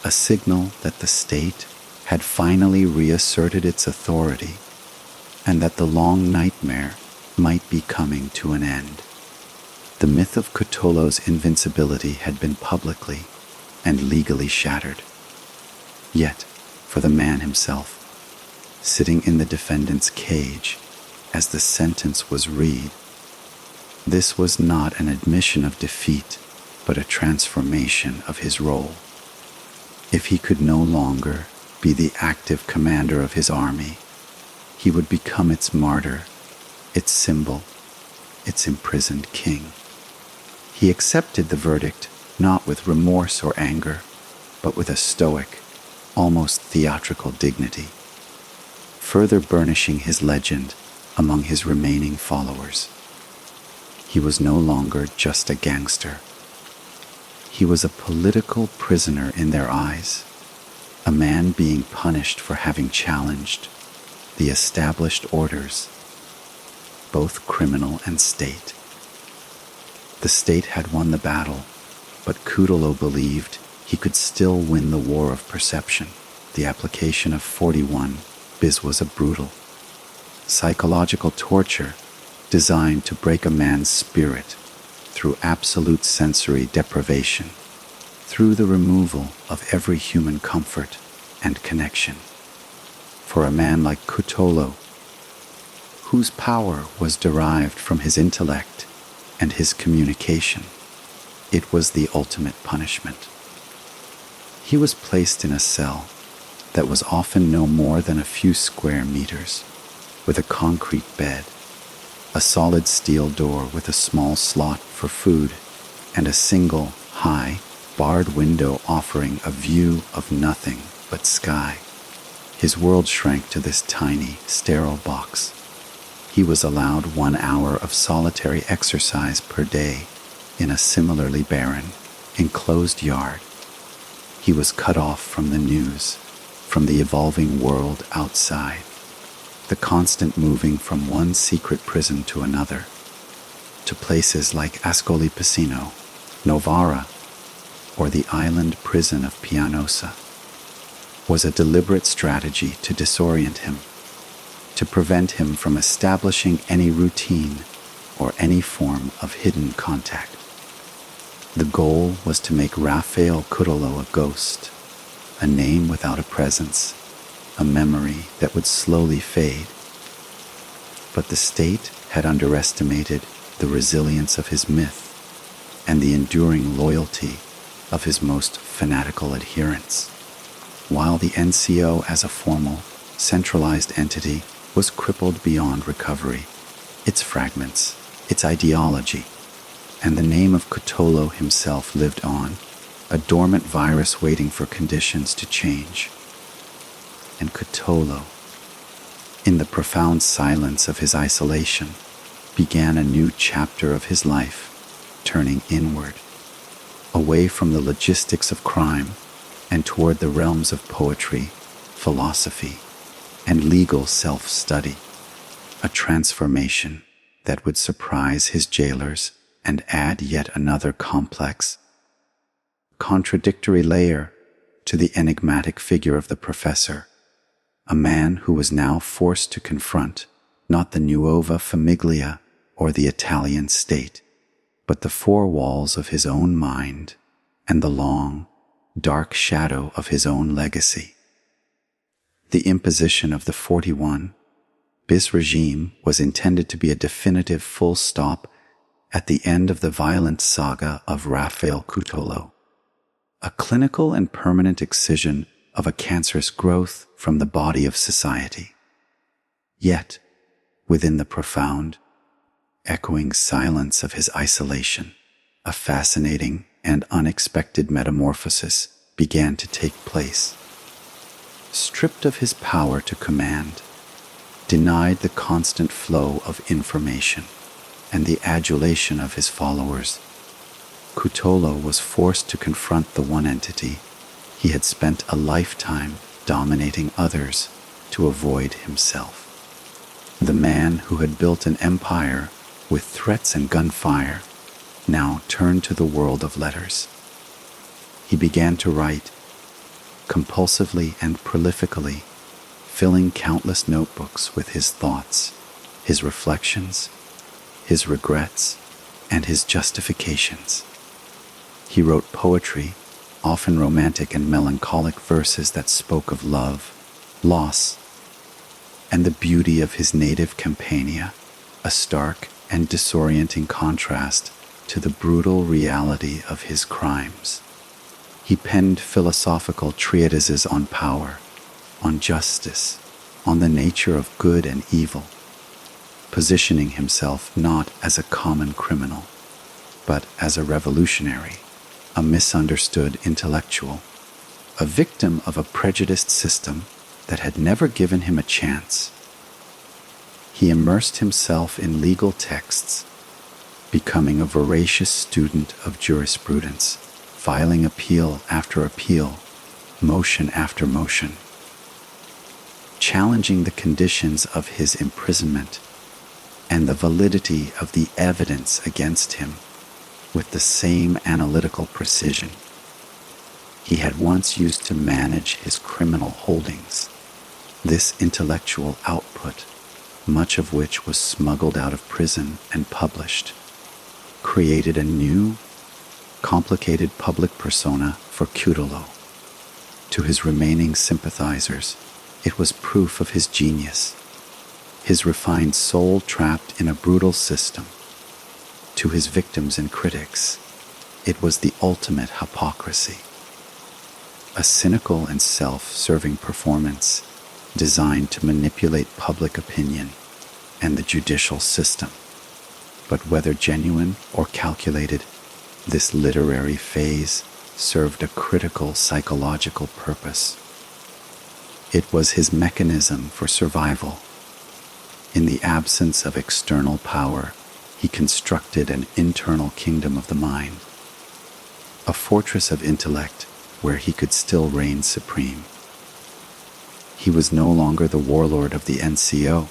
Speaker 1: a signal that the state had finally reasserted its authority and that the long nightmare might be coming to an end. The myth of Cutolo's invincibility had been publicly and legally shattered. Yet, for the man himself, sitting in the defendant's cage as the sentence was read, this was not an admission of defeat, but a transformation of his role. If he could no longer be the active commander of his army, he would become its martyr, its symbol, its imprisoned king. He accepted the verdict not with remorse or anger, but with a stoic, almost theatrical dignity, further burnishing his legend among his remaining followers. He was no longer just a gangster. He was a political prisoner in their eyes, a man being punished for having challenged the established orders, both criminal and state. The state had won the battle, but Cutolo believed he could still win the war of perception. The application of 41 bis was a brutal, psychological torture designed to break a man's spirit through absolute sensory deprivation, through the removal of every human comfort and connection. For a man like Cutolo, whose power was derived from his intellect and his communication, it was the ultimate punishment. He was placed in a cell that was often no more than a few square meters, with a concrete bed, a solid steel door with a small slot for food, and a single, high, barred window offering a view of nothing but sky. His world shrank to this tiny, sterile box. He was allowed 1 hour of solitary exercise per day in a similarly barren, enclosed yard. He was cut off from the news, from the evolving world outside, the constant moving from one secret prison to another, to places like Ascoli Piceno, Novara, or the island prison of Pianosa, was a deliberate strategy to disorient him, to prevent him from establishing any routine or any form of hidden contact. The goal was to make Raffaele Cutolo a ghost, a name without a presence, a memory that would slowly fade. But the state had underestimated the resilience of his myth and the enduring loyalty of his most fanatical adherents. While the NCO as a formal, centralized entity was crippled beyond recovery, its fragments, its ideology, and the name of Cutolo himself lived on, a dormant virus waiting for conditions to change. And Cutolo, in the profound silence of his isolation, began a new chapter of his life, turning inward, away from the logistics of crime and toward the realms of poetry, philosophy, and legal self-study, a transformation that would surprise his jailers and add yet another complex, contradictory layer to the enigmatic figure of the professor, a man who was now forced to confront not the Nuova Famiglia or the Italian state, but the four walls of his own mind and the long, dark shadow of his own legacy. The imposition of the 41 bis regime was intended to be a definitive full stop at the end of the violent saga of Raffaele Cutolo, a clinical and permanent excision of a cancerous growth from the body of society. Yet, within the profound, echoing silence of his isolation, a fascinating and unexpected metamorphosis began to take place. Stripped of his power to command, denied the constant flow of information and the adulation of his followers, Cutolo was forced to confront the one entity he had spent a lifetime dominating others to avoid himself. The man who had built an empire with threats and gunfire now turned to the world of letters. He began to write, compulsively and prolifically, filling countless notebooks with his thoughts, his reflections, his regrets, and his justifications. He wrote poetry, often romantic and melancholic verses that spoke of love, loss, and the beauty of his native Campania, a stark and disorienting contrast to the brutal reality of his crimes. He penned philosophical treatises on power, on justice, on the nature of good and evil, positioning himself not as a common criminal, but as a revolutionary, a misunderstood intellectual, a victim of a prejudiced system that had never given him a chance. He immersed himself in legal texts, becoming a voracious student of jurisprudence, filing appeal after appeal, motion after motion, challenging the conditions of his imprisonment and the validity of the evidence against him with the same analytical precision he had once used to manage his criminal holdings. This intellectual output, much of which was smuggled out of prison and published, created a new, complicated public persona for Cutolo. To his remaining sympathizers, it was proof of his genius, his refined soul trapped in a brutal system. To his victims and critics, it was the ultimate hypocrisy, a cynical and self-serving performance designed to manipulate public opinion and the judicial system. But whether genuine or calculated, this literary phase served a critical psychological purpose. It was his mechanism for survival. In the absence of external power, he constructed an internal kingdom of the mind, a fortress of intellect where he could still reign supreme. He was no longer the warlord of the NCO.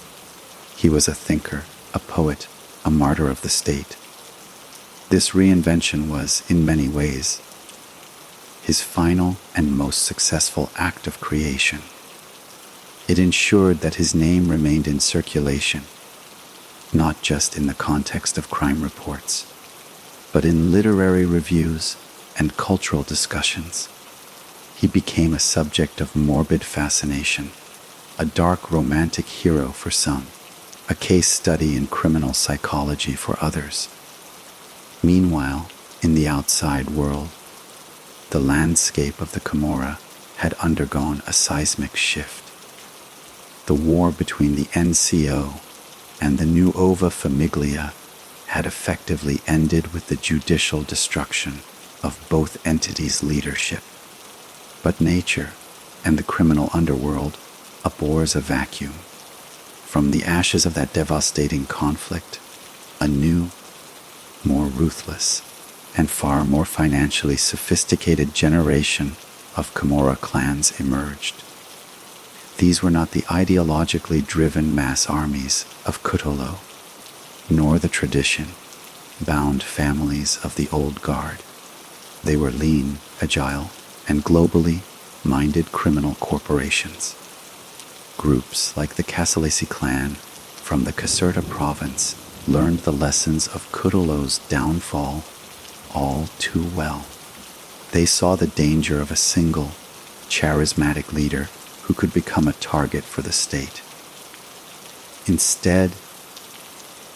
Speaker 1: He was a thinker, a poet, a martyr of the state. This reinvention was, in many ways, his final and most successful act of creation. It ensured that his name remained in circulation, not just in the context of crime reports, but in literary reviews and cultural discussions. He became a subject of morbid fascination, a dark romantic hero for some, a case study in criminal psychology for others. Meanwhile, in the outside world, the landscape of the Camorra had undergone a seismic shift. The war between the NCO and the Nuova Famiglia had effectively ended with the judicial destruction of both entities' leadership. But nature and the criminal underworld abhors a vacuum. From the ashes of that devastating conflict, a new, more ruthless, and far more financially sophisticated generation of Camorra clans emerged. These were not the ideologically driven mass armies of Cutolo, nor the tradition-bound families of the old guard. They were lean, agile, and globally minded criminal corporations. Groups like the Cassa clan from the Caserta province learned the lessons of Cutolo's downfall all too well. They saw the danger of a single, charismatic leader who could become a target for the state. Instead,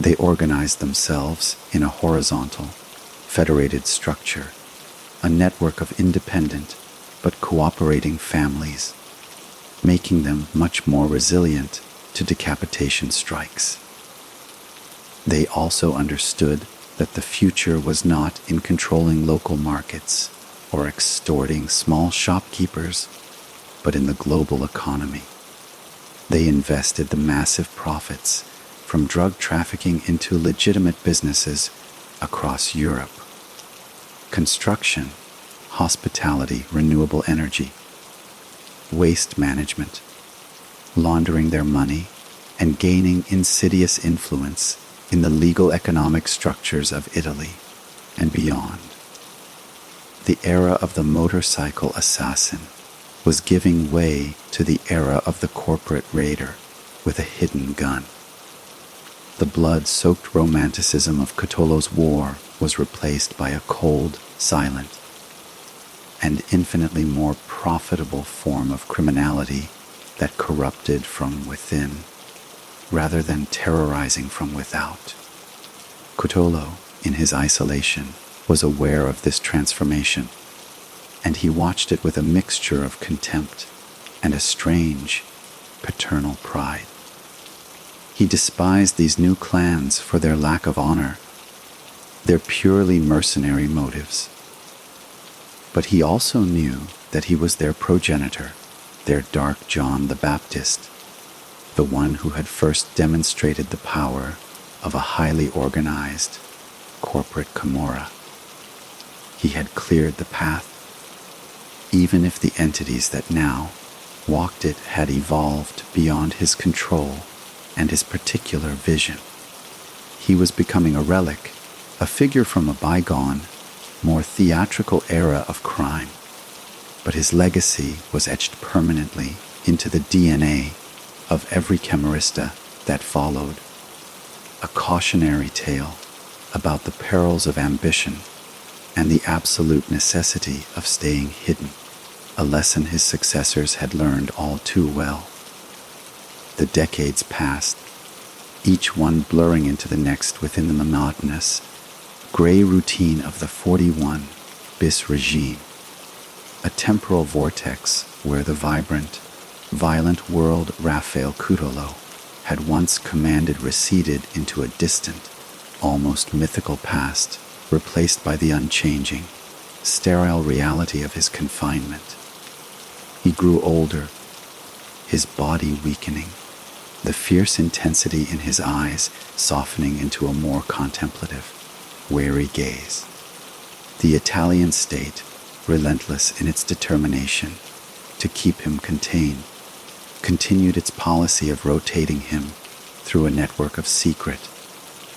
Speaker 1: they organized themselves in a horizontal, federated structure, a network of independent but cooperating families, making them much more resilient to decapitation strikes. They also understood that the future was not in controlling local markets or extorting small shopkeepers, but in the global economy. They invested the massive profits from drug trafficking into legitimate businesses across Europe. Construction, hospitality, renewable energy, waste management, laundering their money and gaining insidious influence in the legal economic structures of Italy and beyond. The era of the motorcycle assassin was giving way to the era of the corporate raider with a hidden gun. The blood-soaked romanticism of Cutolo's war was replaced by a cold, silent, and infinitely more profitable form of criminality that corrupted from within, rather than terrorizing from without. Cutolo, in his isolation, was aware of this transformation, and he watched it with a mixture of contempt and a strange, paternal pride. He despised these new clans for their lack of honor, their purely mercenary motives. But he also knew that he was their progenitor, their Dark John the Baptist, the one who had first demonstrated the power of a highly organized corporate Camorra. He had cleared the path, even if the entities that now walked it had evolved beyond his control and his particular vision. He was becoming a relic, a figure from a bygone, more theatrical era of crime. But his legacy was etched permanently into the DNA of every Camorrista that followed. A cautionary tale about the perils of ambition and the absolute necessity of staying hidden, a lesson his successors had learned all too well. The decades passed, each one blurring into the next within the monotonous, gray routine of the 41 bis regime, a temporal vortex where the vibrant, violent world Raffaele Cutolo had once commanded receded into a distant, almost mythical past, replaced by the unchanging, sterile reality of his confinement. He grew older, his body weakening, the fierce intensity in his eyes softening into a more contemplative, wary gaze. The Italian state, relentless in its determination to keep him contained, continued its policy of rotating him through a network of secret,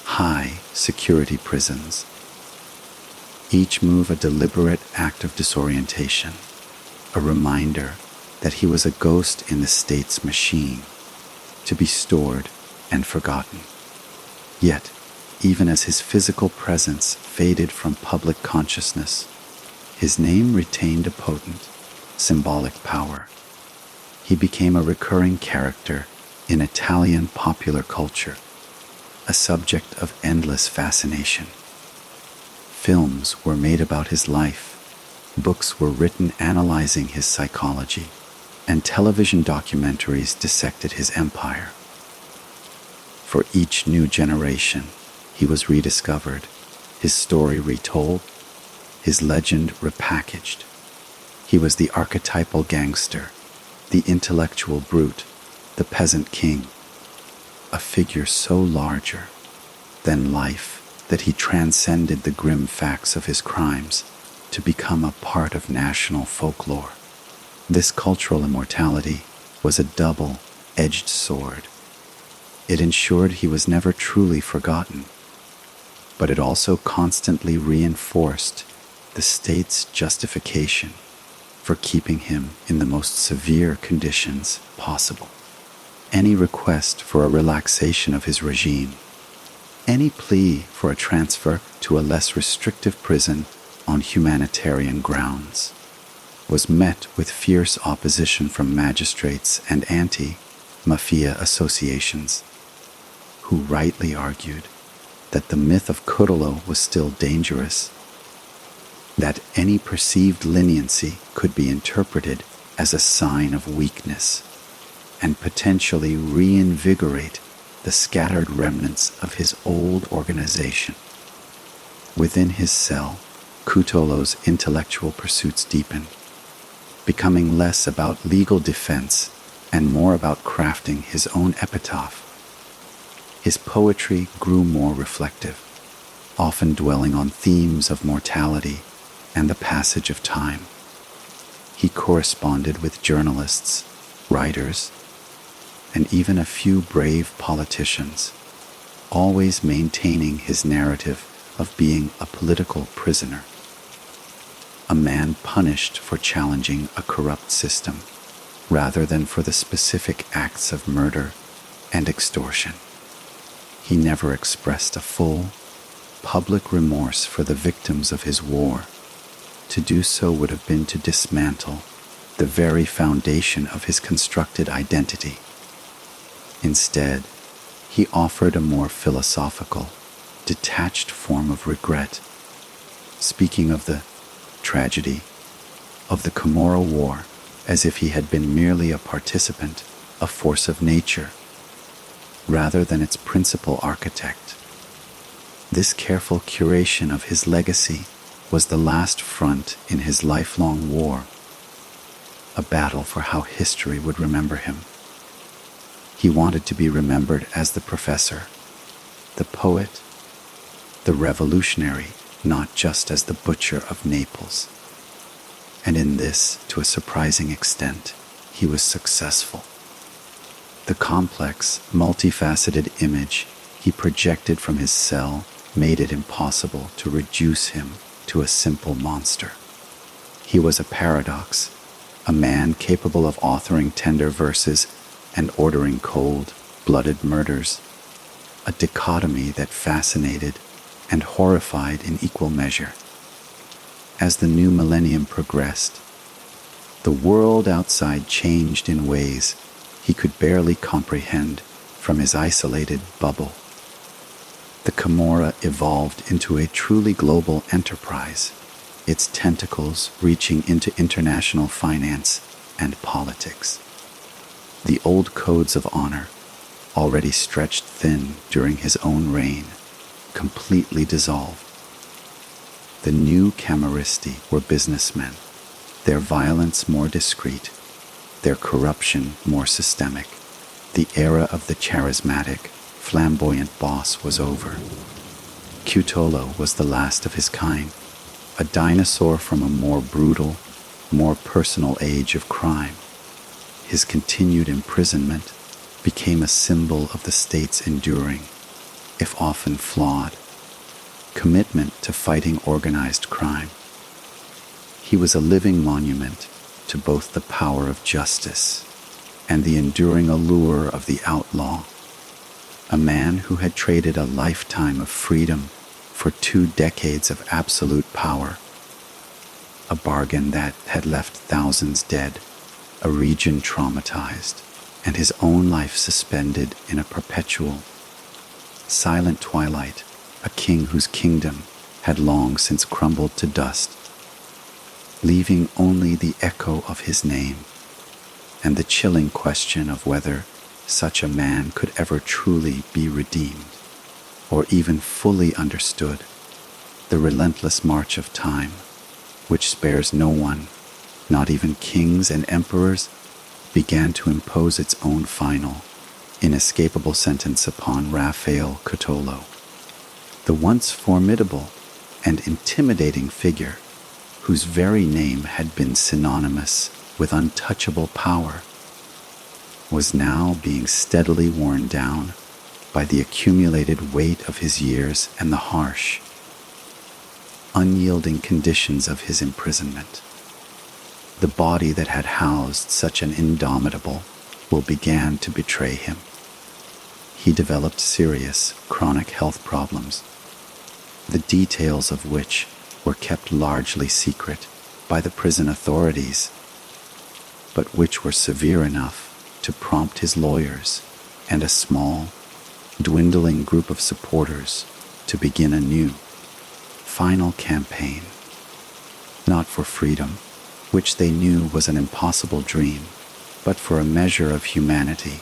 Speaker 1: high-security prisons. Each move a deliberate act of disorientation, a reminder that he was a ghost in the state's machine, to be stored and forgotten. Yet, even as his physical presence faded from public consciousness, his name retained a potent, symbolic power. He became a recurring character in Italian popular culture, a subject of endless fascination. Films were made about his life, books were written analyzing his psychology, and television documentaries dissected his empire. For each new generation, he was rediscovered, his story retold, his legend repackaged. He was the archetypal gangster, the intellectual brute, the peasant king, a figure so larger than life that he transcended the grim facts of his crimes to become a part of national folklore. This cultural immortality was a double-edged sword. It ensured he was never truly forgotten, but it also constantly reinforced the state's justification for keeping him in the most severe conditions possible. Any request for a relaxation of his regime, any plea for a transfer to a less restrictive prison on humanitarian grounds, was met with fierce opposition from magistrates and anti-Mafia associations, who rightly argued that the myth of Cutolo was still dangerous, that any perceived leniency could be interpreted as a sign of weakness and potentially reinvigorate the scattered remnants of his old organization. Within his cell, Cutolo's intellectual pursuits deepened, becoming less about legal defense and more about crafting his own epitaph. His poetry grew more reflective, often dwelling on themes of mortality and the passage of time. He corresponded with journalists, writers, and even a few brave politicians, always maintaining his narrative of being a political prisoner, a man punished for challenging a corrupt system rather than for the specific acts of murder and extortion. He never expressed a full, public remorse for the victims of his war. To do so would have been to dismantle the very foundation of his constructed identity. Instead, he offered a more philosophical, detached form of regret, speaking of the tragedy of the Camorra War as if he had been merely a participant, a force of nature, rather than its principal architect. This careful curation of his legacy was the last front in his lifelong war, a battle for how history would remember him. He wanted to be remembered as the professor, the poet, the revolutionary, not just as the butcher of Naples. And in this, to a surprising extent, he was successful. The complex, multifaceted image he projected from his cell made it impossible to reduce him to a simple monster. He was a paradox, a man capable of authoring tender verses and ordering cold-blooded murders, a dichotomy that fascinated and horrified in equal measure. As the new millennium progressed, the world outside changed in ways he could barely comprehend from his isolated bubble. The Camorra evolved into a truly global enterprise, its tentacles reaching into international finance and politics. The old codes of honor, already stretched thin during his own reign, completely dissolved. The new Camorristi were businessmen, their violence more discreet, their corruption more systemic. The era of the charismatic, flamboyant boss was over. Cutolo was the last of his kind, a dinosaur from a more brutal, more personal age of crime. His continued imprisonment became a symbol of the state's enduring, if often flawed, commitment to fighting organized crime. He was a living monument to both the power of justice and the enduring allure of the outlaw, a man who had traded a lifetime of freedom for 2 decades of absolute power, a bargain that had left thousands dead, a region traumatized, and his own life suspended in a perpetual, silent twilight, a king whose kingdom had long since crumbled to dust, leaving only the echo of his name and the chilling question of whether such a man could ever truly be redeemed or even fully understood. The relentless march of time, which spares no one, not even kings and emperors, began to impose its own final, inescapable sentence upon Raffaele Cutolo, the once formidable and intimidating figure whose very name had been synonymous with untouchable power, was now being steadily worn down by the accumulated weight of his years and the harsh, unyielding conditions of his imprisonment. The body that had housed such an indomitable will began to betray him. He developed serious, chronic health problems, the details of which were kept largely secret by the prison authorities, but which were severe enough to prompt his lawyers and a small, dwindling group of supporters to begin a new, final campaign, not for freedom, which they knew was an impossible dream, but for a measure of humanity,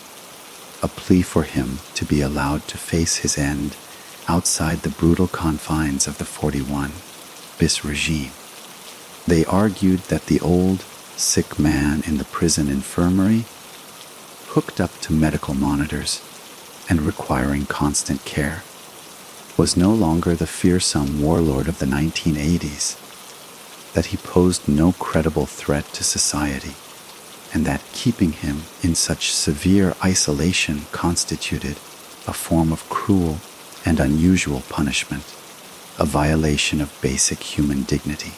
Speaker 1: a plea for him to be allowed to face his end outside the brutal confines of the 41 bis regime. They argued that the old, sick man in the prison infirmary, hooked up to medical monitors and requiring constant care, was no longer the fearsome warlord of the 1980s, that he posed no credible threat to society, and that keeping him in such severe isolation constituted a form of cruel and unusual punishment, a violation of basic human dignity.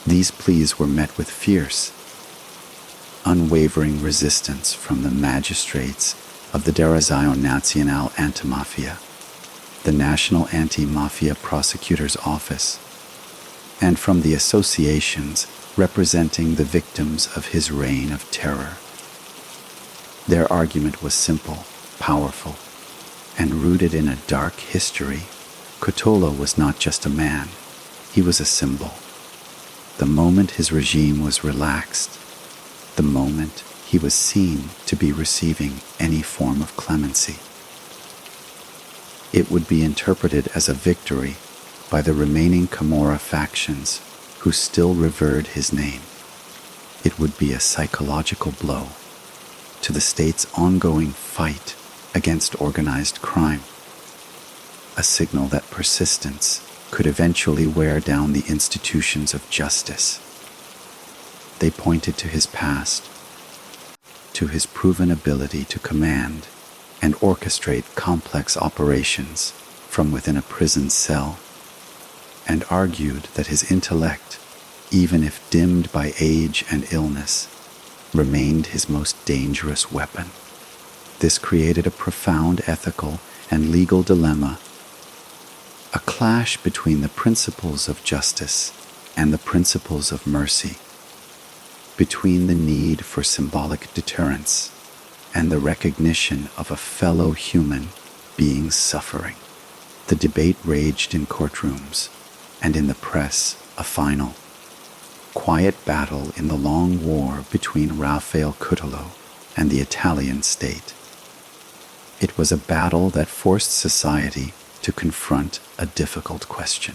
Speaker 1: These pleas were met with fierce, unwavering resistance from the magistrates of the Direzione Nazionale Antimafia, the National Anti-Mafia Prosecutor's Office, and from the associations representing the victims of his reign of terror. Their argument was simple, powerful, and rooted in a dark history. Cutolo was not just a man, he was a symbol. The moment his regime was relaxed, the moment he was seen to be receiving any form of clemency, it would be interpreted as a victory by the remaining Camorra factions who still revered his name. It would be a psychological blow to the state's ongoing fight against organized crime, a signal that persistence could eventually wear down the institutions of justice. They pointed to his past, to his proven ability to command and orchestrate complex operations from within a prison cell, and argued that his intellect, even if dimmed by age and illness, remained his most dangerous weapon. This created a profound ethical and legal dilemma, a clash between the principles of justice and the principles of mercy, between the need for symbolic deterrence and the recognition of a fellow human being suffering. The debate raged in courtrooms and in the press, a final, quiet battle in the long war between Raffaele Cutolo and the Italian state. It was a battle that forced society to confront a difficult question.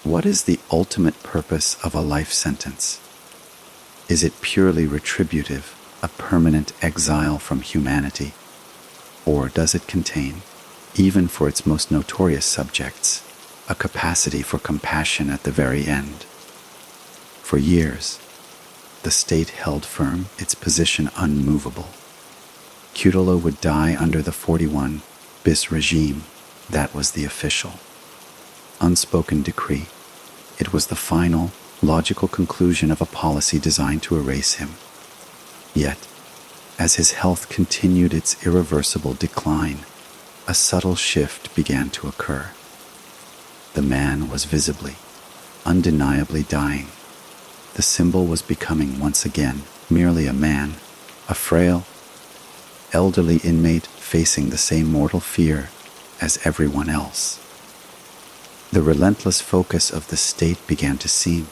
Speaker 1: What is the ultimate purpose of a life sentence? Is it purely retributive, a permanent exile from humanity? Or does it contain, even for its most notorious subjects, a capacity for compassion at the very end? For years, the state held firm, its position unmovable. Cutolo would die under the 41 bis regime. That was the official, unspoken decree. It was the final, logical conclusion of a policy designed to erase him. Yet, as his health continued its irreversible decline, a subtle shift began to occur. The man was visibly, undeniably dying. The symbol was becoming once again merely a man, a frail, elderly inmate facing the same mortal fear as everyone else. The relentless focus of the state began to seem,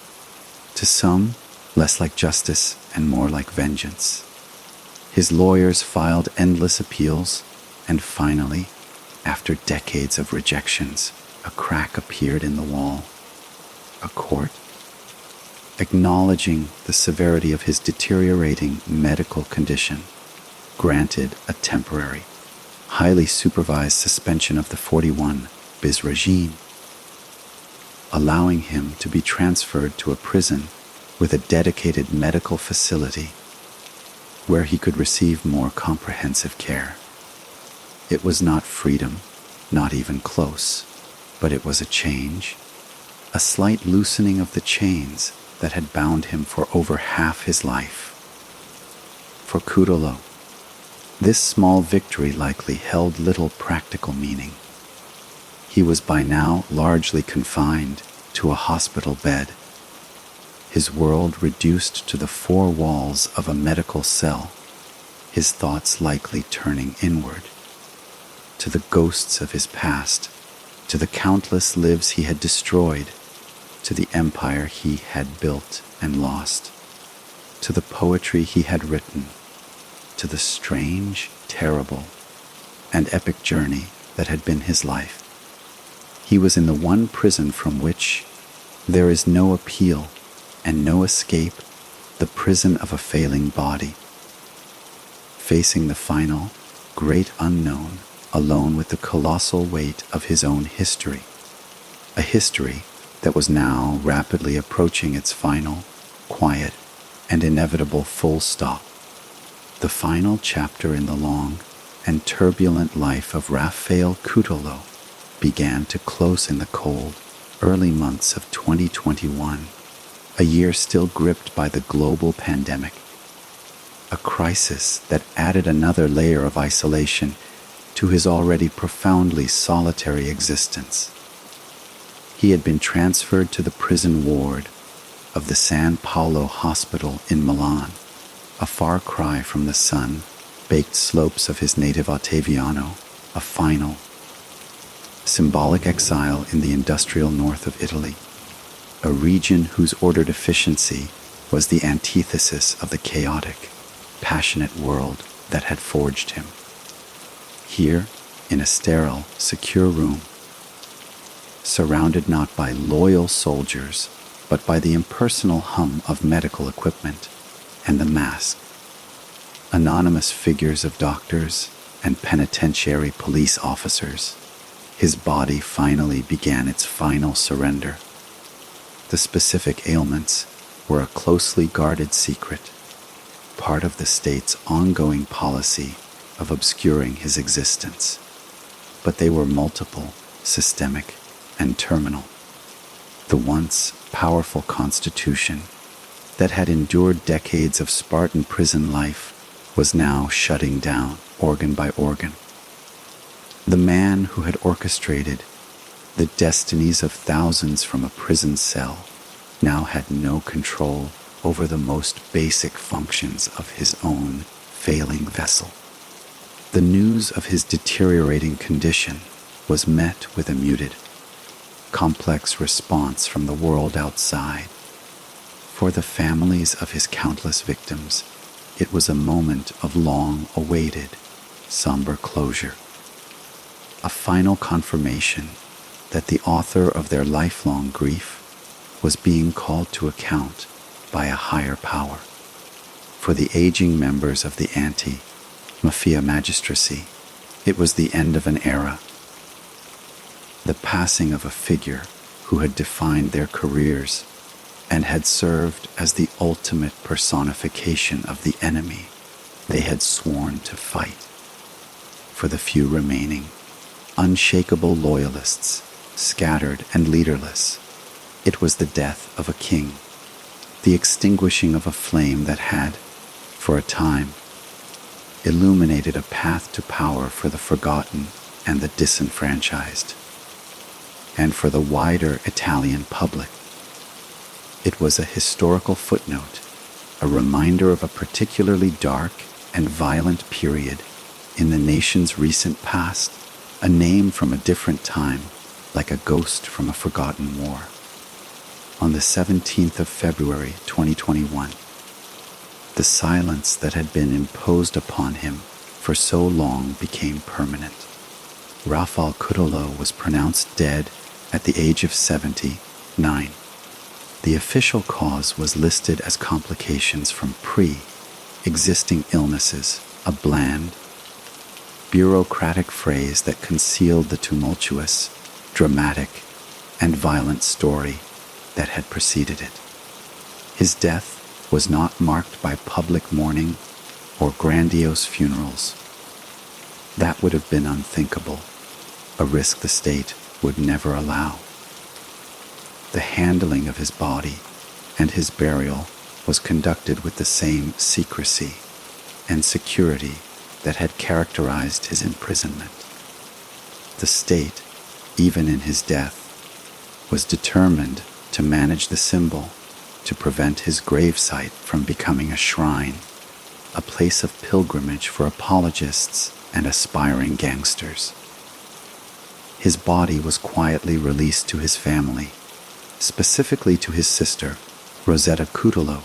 Speaker 1: to some, less like justice and more like vengeance. His lawyers filed endless appeals, and finally, after decades of rejections, a crack appeared in the wall. A court, acknowledging the severity of his deteriorating medical condition, granted a temporary, highly supervised suspension of the 41 bis regime, allowing him to be transferred to a prison with a dedicated medical facility where he could receive more comprehensive care. It was not freedom, not even close, but it was a change, a slight loosening of the chains that had bound him for over half his life. For Cutolo, this small victory likely held little practical meaning. He was by now largely confined to a hospital bed, his world reduced to the four walls of a medical cell, his thoughts likely turning inward, to the ghosts of his past, to the countless lives he had destroyed, to the empire he had built and lost, to the poetry he had written, to the strange, terrible, and epic journey that had been his life. He was in the one prison from which there is no appeal and no escape, the prison of a failing body, facing the final, great unknown, alone with the colossal weight of his own history, a history that was now rapidly approaching its final, quiet, and inevitable full stop. The final chapter in the long and turbulent life of Raffaele Cutolo began to close in the cold, early months of 2021, a year still gripped by the global pandemic, a crisis that added another layer of isolation to his already profoundly solitary existence. He had been transferred to the prison ward of the San Paolo Hospital in Milan, a far cry from the sun-baked slopes of his native Ottaviano, a final, symbolic exile in the industrial north of Italy, a region whose ordered efficiency was the antithesis of the chaotic, passionate world that had forged him. Here, in a sterile, secure room, surrounded not by loyal soldiers, but by the impersonal hum of medical equipment and the mask, anonymous figures of doctors and penitentiary police officers, his body finally began its final surrender. The specific ailments were a closely guarded secret, part of the state's ongoing policy of obscuring his existence, but they were multiple, systemic, and terminal. The once powerful constitution that had endured decades of Spartan prison life was now shutting down organ by organ. The man who had orchestrated the destinies of thousands from a prison cell now had no control over the most basic functions of his own failing vessel. The news of his deteriorating condition was met with a muted, complex response from the world outside. For the families of his countless victims, it was a moment of long-awaited, somber closure, a final confirmation that the author of their lifelong grief was being called to account by a higher power. For the aging members of the Mafia magistracy, it was the end of an era, the passing of a figure who had defined their careers and had served as the ultimate personification of the enemy they had sworn to fight. For the few remaining, unshakable loyalists, scattered and leaderless, it was the death of a king, the extinguishing of a flame that had, for a time, illuminated a path to power for the forgotten and the disenfranchised. And for the wider Italian public, it was a historical footnote, a reminder of a particularly dark and violent period in the nation's recent past, a name from a different time, like a ghost from a forgotten war. On the 17th of February 2021, the silence that had been imposed upon him for so long became permanent. Raffaele Cutolo was pronounced dead at the age of 79. The official cause was listed as complications from pre-existing illnesses, a bland, bureaucratic phrase that concealed the tumultuous, dramatic, and violent story that had preceded it. His death was not marked by public mourning or grandiose funerals. That would have been unthinkable, a risk the state would never allow. The handling of his body and his burial was conducted with the same secrecy and security that had characterized his imprisonment. The state, even in his death, was determined to manage the symbol to prevent his gravesite from becoming a shrine, a place of pilgrimage for apologists and aspiring gangsters. His body was quietly released to his family, specifically to his sister, Raffaele Cutolo,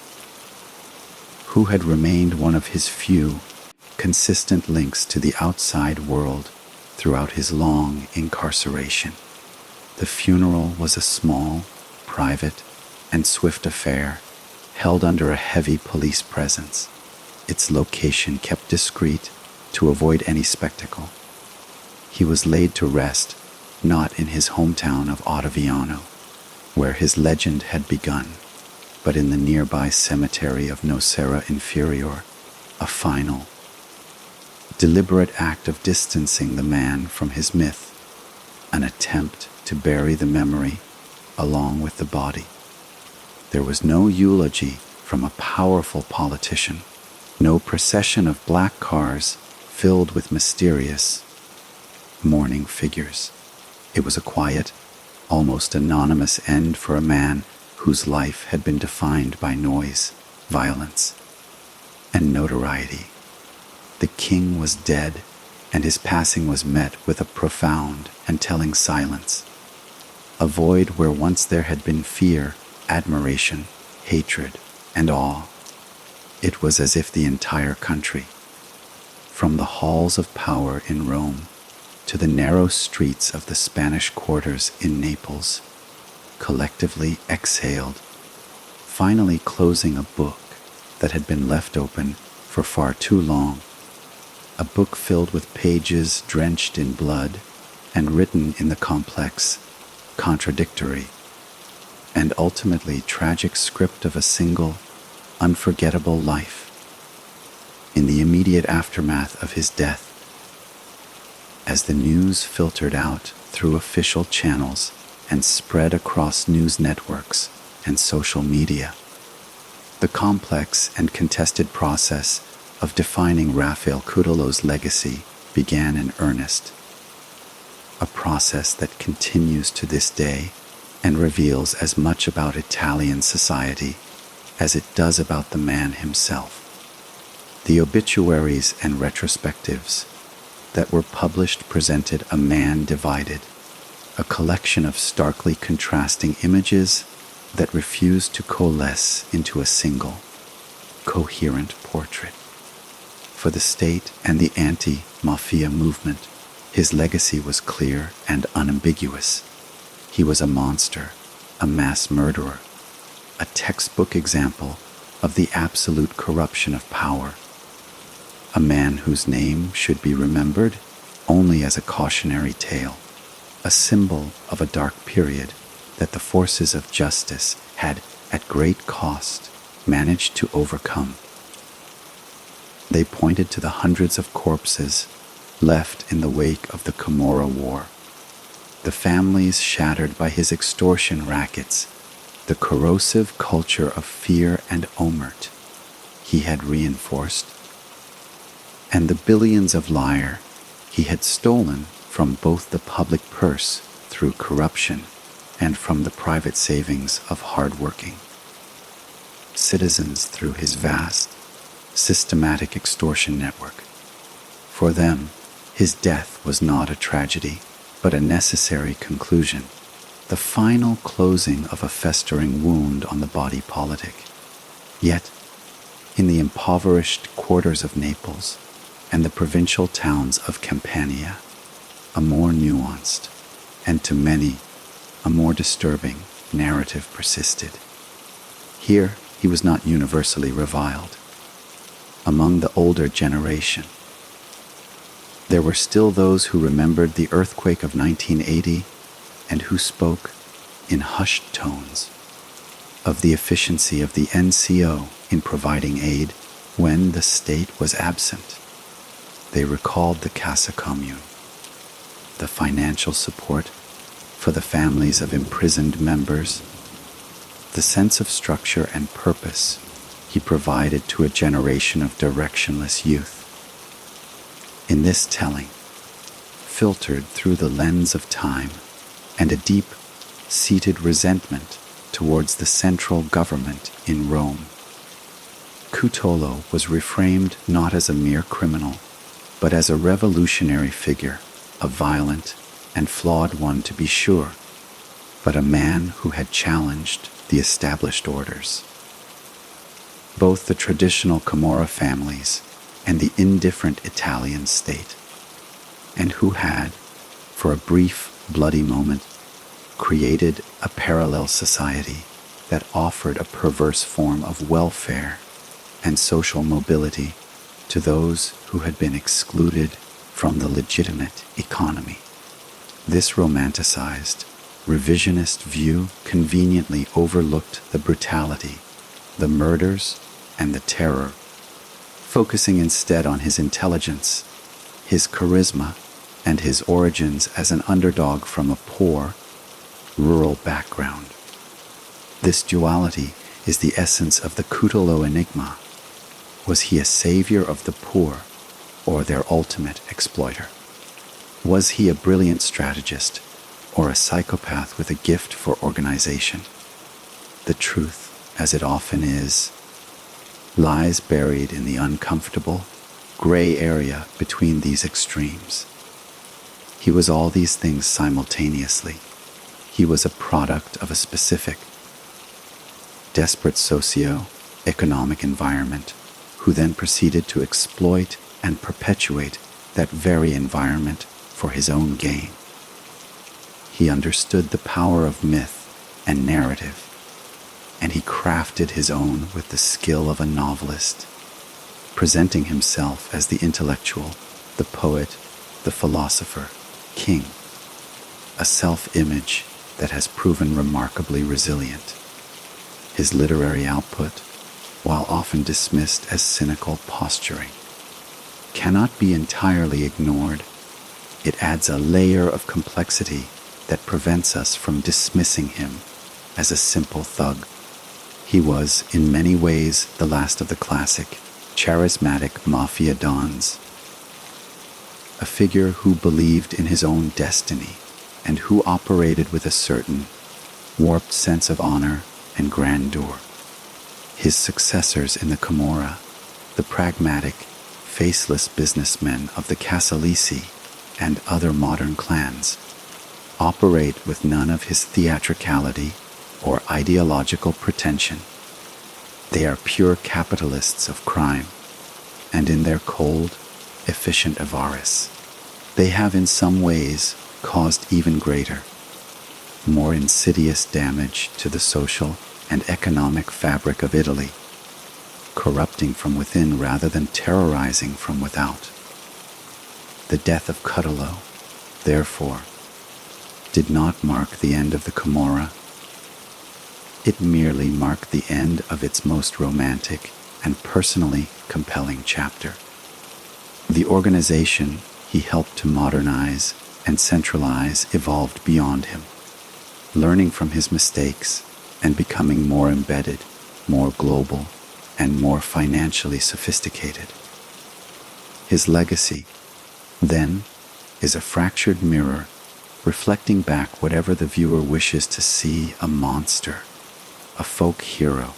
Speaker 1: who had remained one of his few consistent links to the outside world throughout his long incarceration. The funeral was a small, private, and swift affair held under a heavy police presence, its location kept discreet to avoid any spectacle. He was laid to rest not in his hometown of Ottaviano, where his legend had begun, but in the nearby cemetery of Nocera Inferior, a final, deliberate act of distancing the man from his myth, an attempt to bury the memory along with the body. There was no eulogy from a powerful politician, no procession of black cars filled with mysterious mourning figures. It was a quiet, almost anonymous end for a man whose life had been defined by noise, violence, and notoriety. The king was dead, and his passing was met with a profound and telling silence, a void where once there had been fear, admiration, hatred, and awe. It was as if the entire country, from the halls of power in Rome to the narrow streets of the Spanish quarters in Naples, collectively exhaled, finally closing a book that had been left open for far too long, a book filled with pages drenched in blood and written in the complex, contradictory, and ultimately tragic script of a single, unforgettable life. In the immediate aftermath of his death, as the news filtered out through official channels and spread across news networks and social media, the complex and contested process of defining Raffaele Cutolo's legacy began in earnest, a process that continues to this day and reveals as much about Italian society as it does about the man himself. The obituaries and retrospectives that were published presented a man divided, a collection of starkly contrasting images that refused to coalesce into a single, coherent portrait. For the state and the anti-Mafia movement, his legacy was clear and unambiguous. He was a monster, a mass murderer, a textbook example of the absolute corruption of power, a man whose name should be remembered only as a cautionary tale, a symbol of a dark period that the forces of justice had, at great cost, managed to overcome. They pointed to the hundreds of corpses left in the wake of the Camorra War, the families shattered by his extortion rackets, the corrosive culture of fear and omerta he had reinforced, and the billions of lire he had stolen from both the public purse through corruption and from the private savings of hard-working citizens through his vast, systematic extortion network. For them, his death was not a tragedy, but a necessary conclusion, the final closing of a festering wound on the body politic. Yet, in the impoverished quarters of Naples and the provincial towns of Campania, a more nuanced, and to many, a more disturbing narrative persisted. Here, he was not universally reviled. Among the older generation, there were still those who remembered the earthquake of 1980 and who spoke, in hushed tones, of the efficiency of the NCO in providing aid when the state was absent. They recalled the cassa comune, the financial support for the families of imprisoned members, the sense of structure and purpose he provided to a generation of directionless youth. In this telling, filtered through the lens of time and a deep, seated resentment towards the central government in Rome. Cutolo was reframed not as a mere criminal, but as a revolutionary figure, a violent and flawed one to be sure, but a man who had challenged the established orders. Both the traditional Camorra families and the indifferent Italian state, and who had, for a brief, bloody moment, created a parallel society that offered a perverse form of welfare and social mobility to those who had been excluded from the legitimate economy. This romanticized, revisionist view conveniently overlooked the brutality, the murders, and the terror, focusing instead on his intelligence, his charisma, and his origins as an underdog from a poor, rural background. This duality is the essence of the Cutolo enigma. Was he a savior of the poor or their ultimate exploiter? Was he a brilliant strategist or a psychopath with a gift for organization? The truth, as it often is, lies buried in the uncomfortable, gray area between these extremes. He was all these things simultaneously. He was a product of a specific, desperate socio-economic environment, who then proceeded to exploit and perpetuate that very environment for his own gain. He understood the power of myth and narrative, and he crafted his own with the skill of a novelist, presenting himself as the intellectual, the poet, the philosopher, king, a self-image that has proven remarkably resilient. His literary output, while often dismissed as cynical posturing, cannot be entirely ignored. It adds a layer of complexity that prevents us from dismissing him as a simple thug. He was, in many ways, the last of the classic, charismatic Mafia dons, a figure who believed in his own destiny and who operated with a certain warped sense of honor and grandeur. His successors in the Camorra, the pragmatic, faceless businessmen of the cassa and other modern clans, operate with none of his theatricality or ideological pretension. They are pure capitalists of crime, and in their cold, efficient avarice, they have in some ways caused even greater, more insidious damage to the social and economic fabric of Italy, corrupting from within rather than terrorizing from without. The death of Cutolo, therefore, did not mark the end of the Camorra. It merely marked the end of its most romantic and personally compelling chapter. The organization he helped to modernize and centralize evolved beyond him, learning from his mistakes and becoming more embedded, more global, and more financially sophisticated. His legacy, then, is a fractured mirror reflecting back whatever the viewer wishes to see: a monster, a folk hero,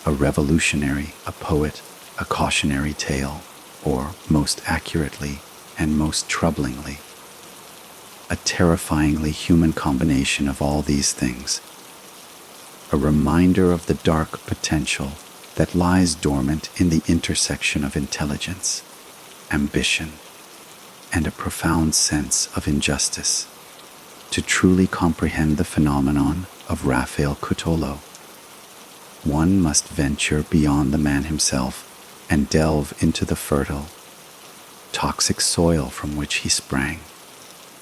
Speaker 1: a revolutionary, a poet, a cautionary tale, or, most accurately and most troublingly, a terrifyingly human combination of all these things, a reminder of the dark potential that lies dormant in the intersection of intelligence, ambition, and a profound sense of injustice. To truly comprehend the phenomenon of Raffaele Cutolo, one must venture beyond the man himself and delve into the fertile, toxic soil from which he sprang,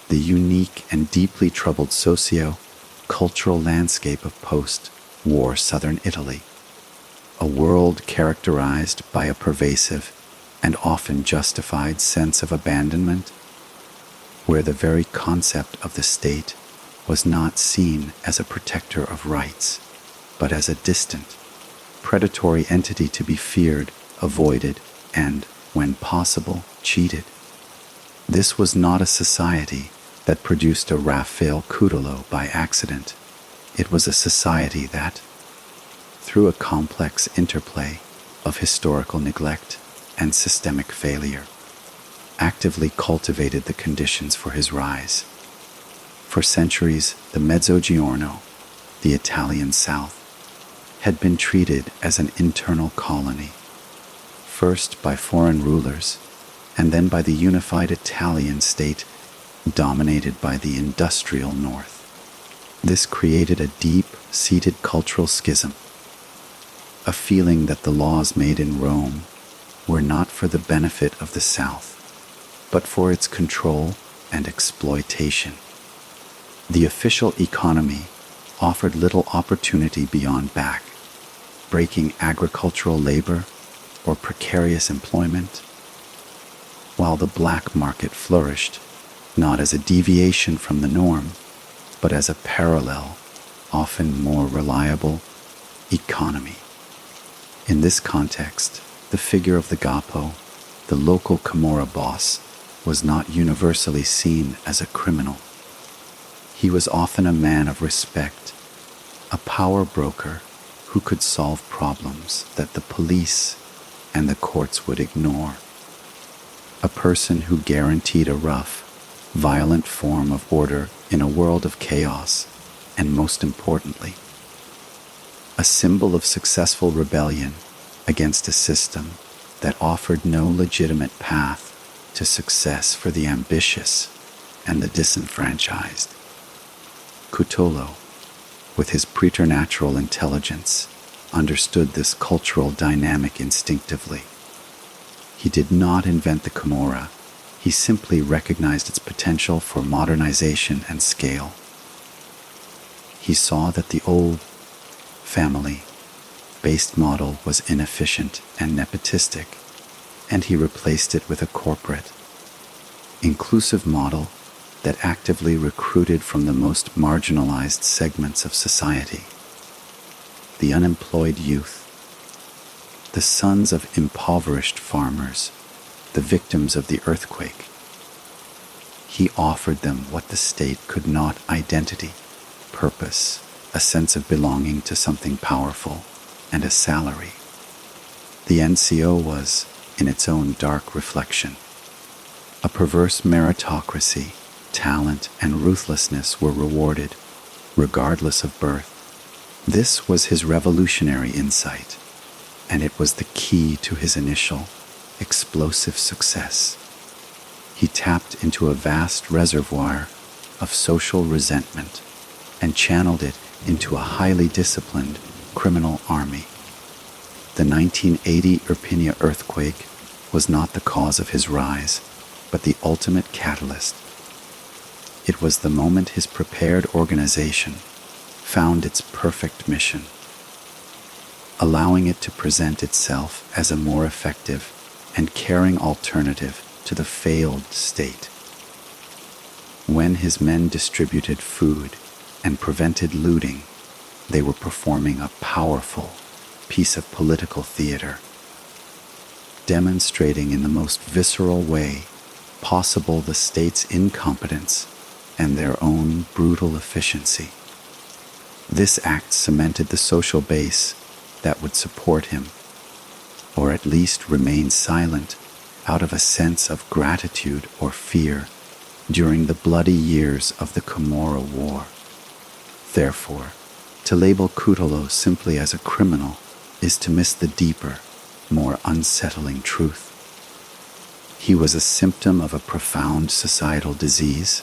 Speaker 1: the unique and deeply troubled socio-cultural landscape of post-war southern Italy, a world characterized by a pervasive and often justified sense of abandonment, where the very concept of the state was not seen as a protector of rights, but as a distant, predatory entity to be feared, avoided, and, when possible, cheated. This was not a society that produced a Raffaele Cutolo by accident. It was a society that, through a complex interplay of historical neglect and systemic failure, actively cultivated the conditions for his rise. For centuries, the Mezzogiorno, the Italian South, had been treated as an internal colony, first by foreign rulers, and then by the unified Italian state dominated by the industrial North. This created a deep-seated cultural schism, a feeling that the laws made in Rome were not for the benefit of the South, but for its control and exploitation. The official economy offered little opportunity beyond breaking agricultural labor or precarious employment, while the black market flourished, not as a deviation from the norm, but as a parallel, often more reliable, economy. In this context, the figure of the Gapo, the local Camorra boss, was not universally seen as a criminal. He was often a man of respect, a power broker who could solve problems that the police and the courts would ignore. A person who guaranteed a rough, violent form of order in a world of chaos, and most importantly, a symbol of successful rebellion against a system that offered no legitimate path to success for the ambitious and the disenfranchised. Cutolo, with his preternatural intelligence, understood this cultural dynamic instinctively. He did not invent the Camorra. He simply recognized its potential for modernization and scale. He saw that the old family-based model was inefficient and nepotistic, and he replaced it with a corporate, inclusive model that actively recruited from the most marginalized segments of society: the unemployed youth, the sons of impoverished farmers, the victims of the earthquake. He offered them what the state could not: identity, purpose, a sense of belonging to something powerful, and a salary. The NCO was, in its own dark reflection, a perverse meritocracy. Talent and ruthlessness were rewarded, regardless of birth. This was his revolutionary insight, and it was the key to his initial, explosive success. He tapped into a vast reservoir of social resentment and channeled it into a highly disciplined criminal army. The 1980 Irpinia earthquake was not the cause of his rise, but the ultimate catalyst. It was the moment his prepared organization found its perfect mission, allowing it to present itself as a more effective and caring alternative to the failed state. When his men distributed food and prevented looting, they were performing a powerful piece of political theater, demonstrating in the most visceral way possible the state's incompetence and their own brutal efficiency. This act cemented the social base that would support him, or at least remain silent out of a sense of gratitude or fear during the bloody years of the Camorra War. Therefore, to label Cutolo simply as a criminal is to miss the deeper, more unsettling truth. He was a symptom of a profound societal disease,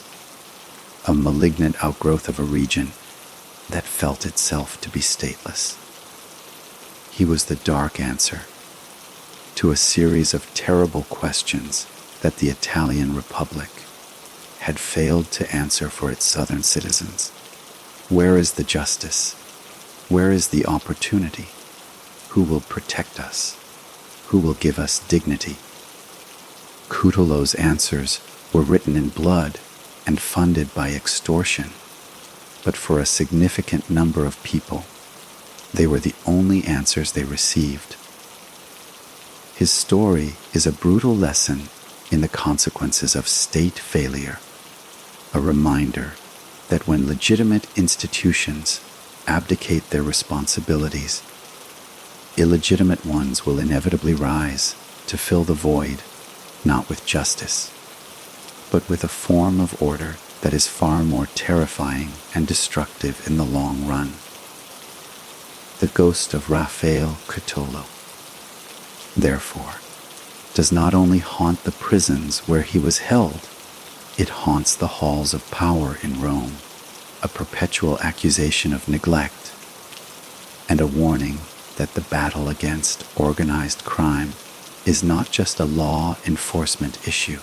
Speaker 1: a malignant outgrowth of a region that felt itself to be stateless. He was the dark answer to a series of terrible questions that the Italian Republic had failed to answer for its southern citizens. Where is the justice? Where is the opportunity? Who will protect us? Who will give us dignity? Cutolo's answers were written in blood and funded by extortion, but for a significant number of people, they were the only answers they received. His story is a brutal lesson in the consequences of state failure, a reminder that when legitimate institutions abdicate their responsibilities, illegitimate ones will inevitably rise to fill the void, not with justice, but with a form of order that is far more terrifying and destructive in the long run. The ghost of Raffaele Cutolo, therefore, does not only haunt the prisons where he was held, it haunts the halls of power in Rome, a perpetual accusation of neglect, and a warning that the battle against organized crime is not just a law enforcement issue,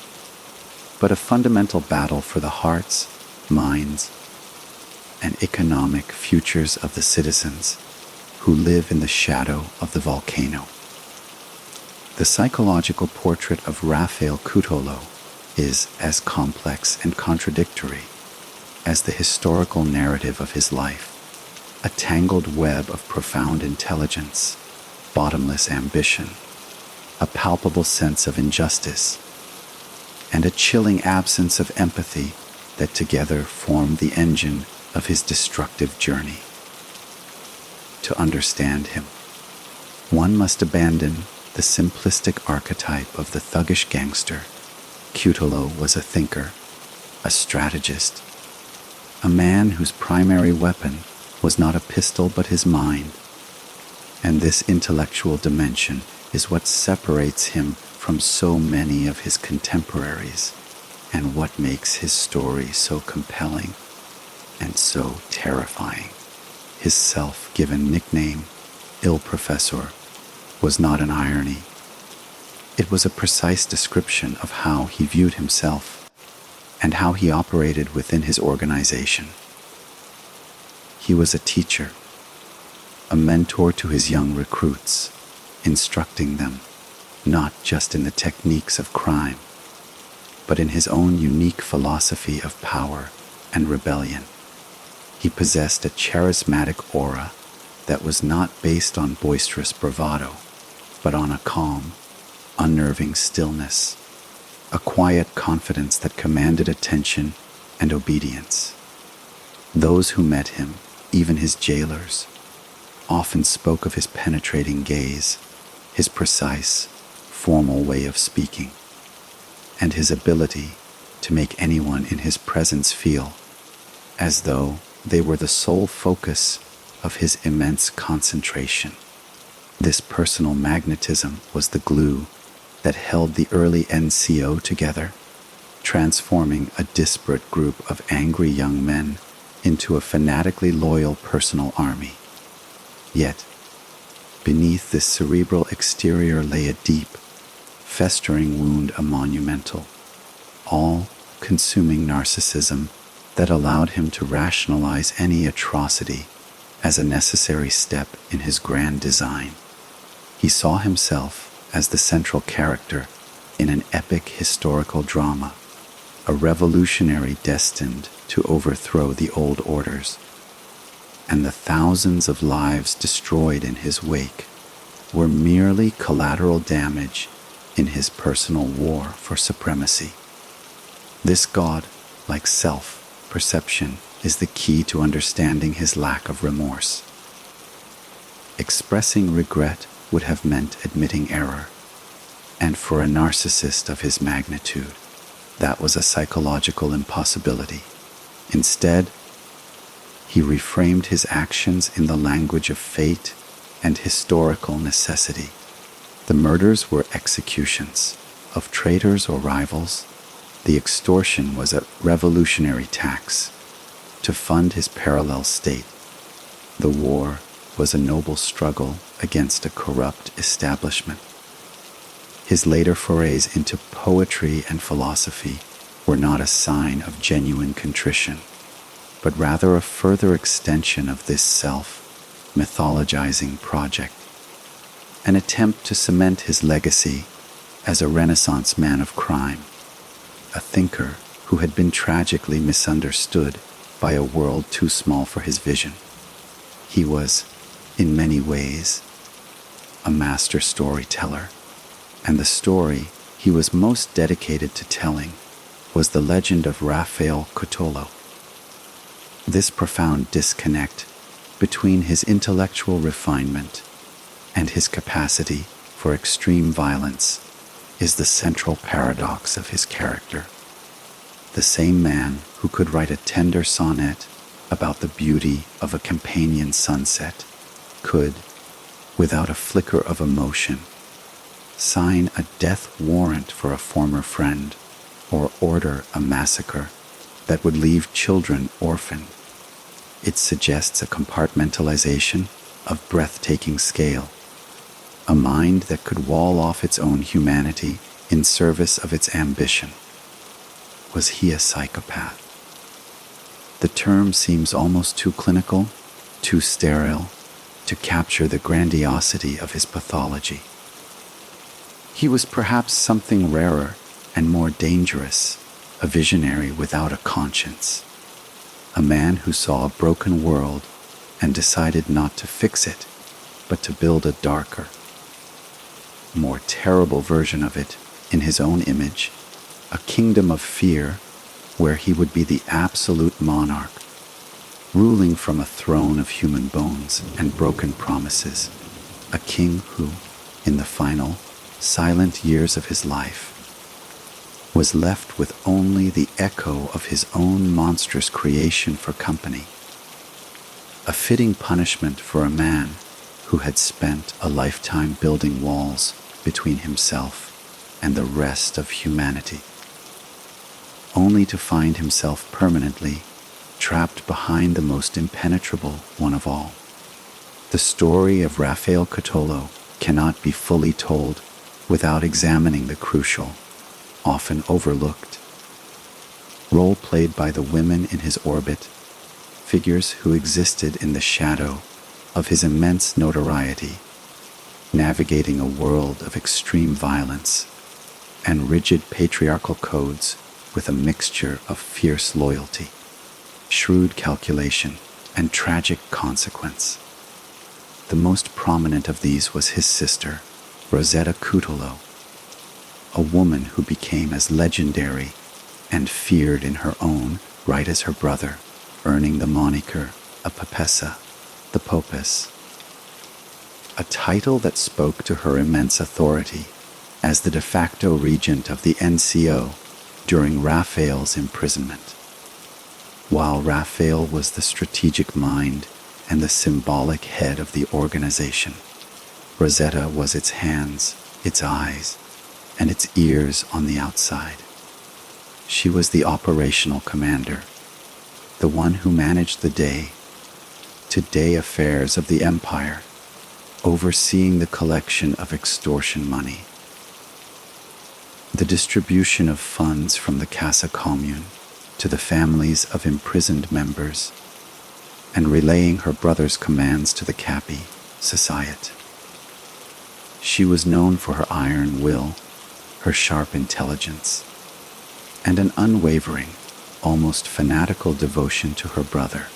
Speaker 1: but a fundamental battle for the hearts, minds, and economic futures of the citizens who live in the shadow of the volcano. The psychological portrait of Raffaele Cutolo is as complex and contradictory as the historical narrative of his life, a tangled web of profound intelligence, bottomless ambition, a palpable sense of injustice, and a chilling absence of empathy that together form the engine of his destructive journey. To understand him, one must abandon the simplistic archetype of the thuggish gangster. Cutolo was a thinker, a strategist, a man whose primary weapon was not a pistol but his mind. And this intellectual dimension is what separates him from so many of his contemporaries, and what makes his story so compelling and so terrifying. His self-given nickname, Il Professore, was not an irony. It was a precise description of how he viewed himself and how he operated within his organization. He was a teacher, a mentor to his young recruits, instructing them not just in the techniques of crime, but in his own unique philosophy of power and rebellion. He possessed a charismatic aura that was not based on boisterous bravado, but on a calm, unnerving stillness, a quiet confidence that commanded attention and obedience. Those who met him, even his jailers, often spoke of his penetrating gaze, his precise, formal way of speaking, and his ability to make anyone in his presence feel as though they were the sole focus of his immense concentration. This personal magnetism was the glue that held the early NCO together, transforming a disparate group of angry young men into a fanatically loyal personal army. Yet, beneath this cerebral exterior lay a deep, festering wound, a monumental, all-consuming narcissism that allowed him to rationalize any atrocity as a necessary step in his grand design. He saw himself as the central character in an epic historical drama, a revolutionary destined to overthrow the old orders, and the thousands of lives destroyed in his wake were merely collateral damage in his personal war for supremacy. This god-like self-perception is the key to understanding his lack of remorse. Expressing regret would have meant admitting error, and for a narcissist of his magnitude, that was a psychological impossibility. Instead, he reframed his actions in the language of fate and historical necessity. The murders were executions of traitors or rivals. The extortion was a revolutionary tax to fund his parallel state. The war was a noble struggle against a corrupt establishment. His later forays into poetry and philosophy were not a sign of genuine contrition, but rather a further extension of this self-mythologizing project, an attempt to cement his legacy as a Renaissance man of crime, a thinker who had been tragically misunderstood by a world too small for his vision. He was, in many ways, a master storyteller, and the story he was most dedicated to telling was the legend of Raffaele Cutolo. This profound disconnect Between his intellectual refinement and his capacity for extreme violence is the central paradox of his character. The same man who could write a tender sonnet about the beauty of a Campanian sunset could, without a flicker of emotion, sign a death warrant for a former friend or order a massacre that would leave children orphaned. It suggests a compartmentalization of breathtaking scale, a mind that could wall off its own humanity in service of its ambition. Was he a psychopath? The term seems almost too clinical, too sterile, to capture the grandiosity of his pathology. He was perhaps something rarer and more dangerous, a visionary without a conscience, a man who saw a broken world and decided not to fix it, but to build a darker, more terrible version of it in his own image, a kingdom of fear where he would be the absolute monarch, ruling from a throne of human bones and broken promises, a king who, in the final, silent years of his life, was left with only the echo of his own monstrous creation for company. A fitting punishment for a man who had spent a lifetime building walls between himself and the rest of humanity, only to find himself permanently trapped behind the most impenetrable one of all. The story of Raffaele Cutolo cannot be fully told without examining the crucial, often overlooked, role played by the women in his orbit, figures who existed in the shadow of his immense notoriety, navigating a world of extreme violence and rigid patriarchal codes with a mixture of fierce loyalty, shrewd calculation, and tragic consequence. The most prominent of these was his sister, Raffaele Cutolo, a woman who became as legendary and feared in her own right as her brother, earning the moniker a papessa, the popess, a title that spoke to her immense authority as the de facto regent of the NCO during Raffaele's imprisonment. While Raffaele was the strategic mind and the symbolic head of the organization, Rosetta was its hands, its eyes, and its ears on the outside. She was the operational commander, the one who managed the day-to-day affairs of the empire, overseeing the collection of extortion money, the distribution of funds from the cassa comune to the families of imprisoned members, and relaying her brother's commands to the capi, society. She was known for her iron will, her sharp intelligence, and an unwavering, almost fanatical devotion to her brother.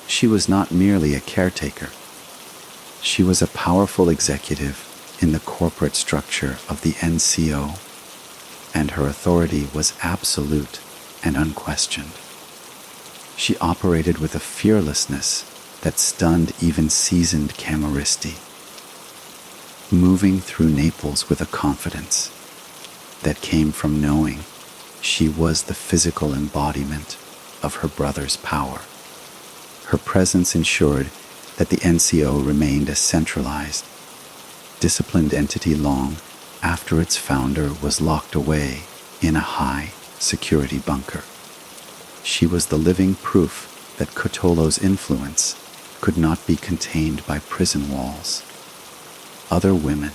Speaker 1: She was not merely a caretaker. She was a powerful executive in the corporate structure of the NCO, and her authority was absolute and unquestioned. She operated with a fearlessness that stunned even seasoned camorristi, moving through Naples with a confidence that came from knowing she was the physical embodiment of her brother's power. Her presence ensured that the NCO remained a centralized, disciplined entity long after its founder was locked away in a high-security bunker. She was the living proof that Cutolo's influence could not be contained by prison walls. Other women,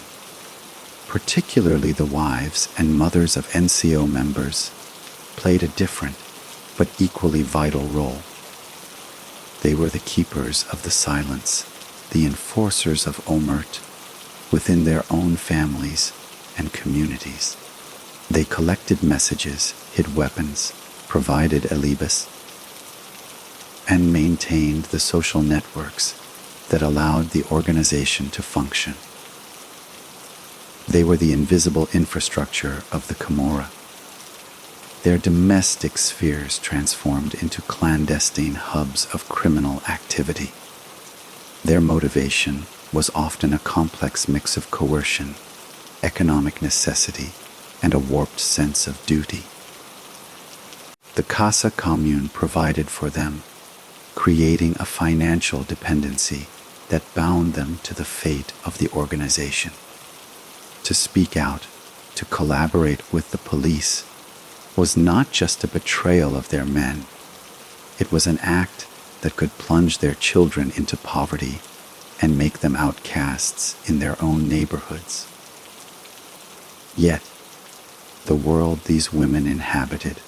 Speaker 1: particularly the wives and mothers of NCO members, played a different but equally vital role. They were the keepers of the silence, the enforcers of omerta within their own families and communities. They collected messages, hid weapons, provided alibis, and maintained the social networks that allowed the organization to function. They were the invisible infrastructure of the Camorra, their domestic spheres transformed into clandestine hubs of criminal activity. Their motivation was often a complex mix of coercion, economic necessity, and a warped sense of duty. The cassa commune provided for them, creating a financial dependency that bound them to the fate of the organization. To speak out, to collaborate with the police, was not just a betrayal of their men. It was an act that could plunge their children into poverty and make them outcasts in their own neighborhoods. Yet, the world these women inhabited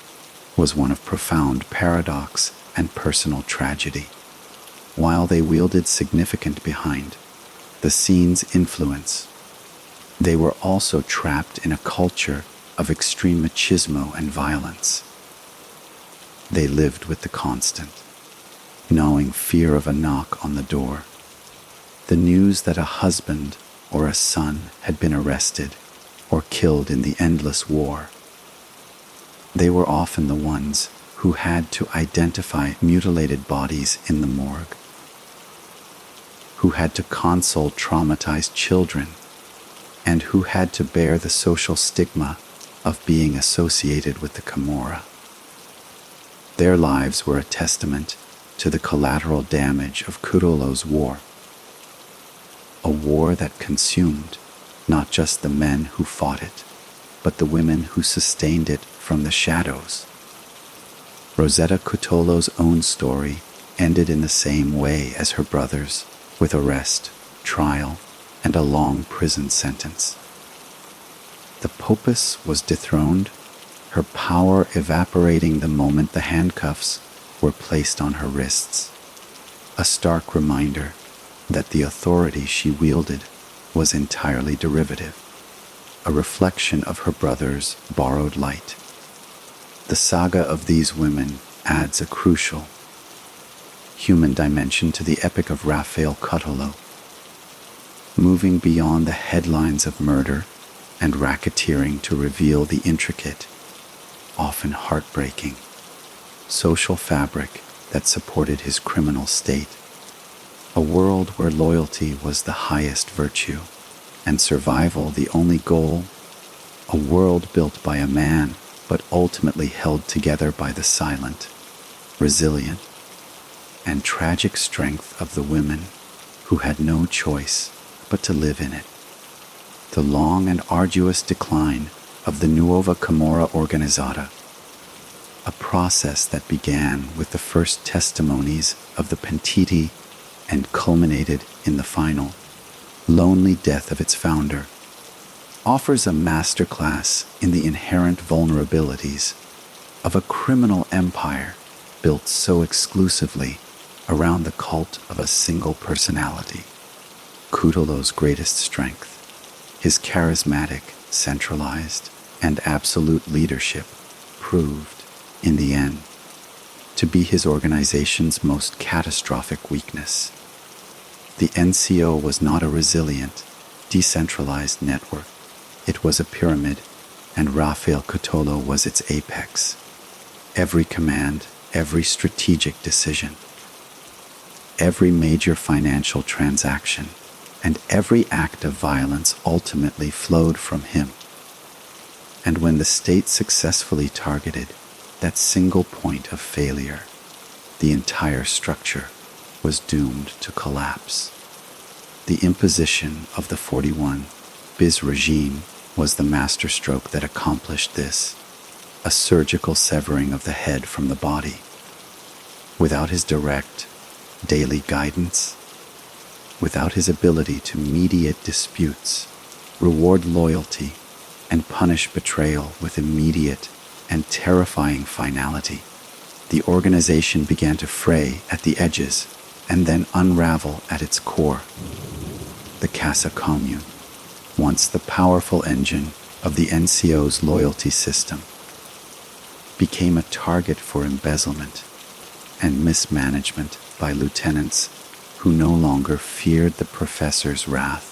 Speaker 1: was one of profound paradox and personal tragedy. While they wielded significant behind the scene's influence, they were also trapped in a culture of extreme machismo and violence. They lived with the constant, gnawing fear of a knock on the door, the news that a husband or a son had been arrested or killed in the endless war. They were often the ones who had to identify mutilated bodies in the morgue, who had to console traumatized children, and who had to bear the social stigma of being associated with the Camorra. Their lives were a testament to the collateral damage of Cutolo's war, a war that consumed not just the men who fought it, but the women who sustained it from the shadows. Raffaele Cutolo's own story ended in the same way as her brother's, with arrest, trial, and a long prison sentence. The Popess was dethroned, her power evaporating the moment the handcuffs were placed on her wrists, a stark reminder that the authority she wielded was entirely derivative, a reflection of her brother's borrowed light. The saga of these women adds a crucial human dimension to the epic of Raffaele Cutolo, moving beyond the headlines of murder and racketeering to reveal the intricate, often heartbreaking, social fabric that supported his criminal state. A world where loyalty was the highest virtue and survival the only goal. A world built by a man but ultimately held together by the silent, resilient, and tragic strength of the women who had no choice but to live in it. The long and arduous decline of the Nuova Camorra Organizzata, a process that began with the first testimonies of the pentiti and culminated in the final, lonely death of its founder, offers a masterclass in the inherent vulnerabilities of a criminal empire built so exclusively around the cult of a single personality. Cutolo's greatest strength, his charismatic, centralized, and absolute leadership, proved, in the end, to be his organization's most catastrophic weakness. The NCO was not a resilient, decentralized network. It was a pyramid, and Raffaele Cutolo was its apex. Every command, every strategic decision, every major financial transaction, and every act of violence ultimately flowed from him. And when the state successfully targeted that single point of failure, the entire structure was doomed to collapse. The imposition of the 41 bis regime was the masterstroke that accomplished this, a surgical severing of the head from the body. Without his direct, daily guidance, without his ability to mediate disputes, reward loyalty, and punish betrayal with immediate and terrifying finality, the organization began to fray at the edges and then unravel at its core. The Cassa Commune, once the powerful engine of the NCO's loyalty system, became a target for embezzlement and mismanagement by lieutenants who no longer feared the professor's wrath.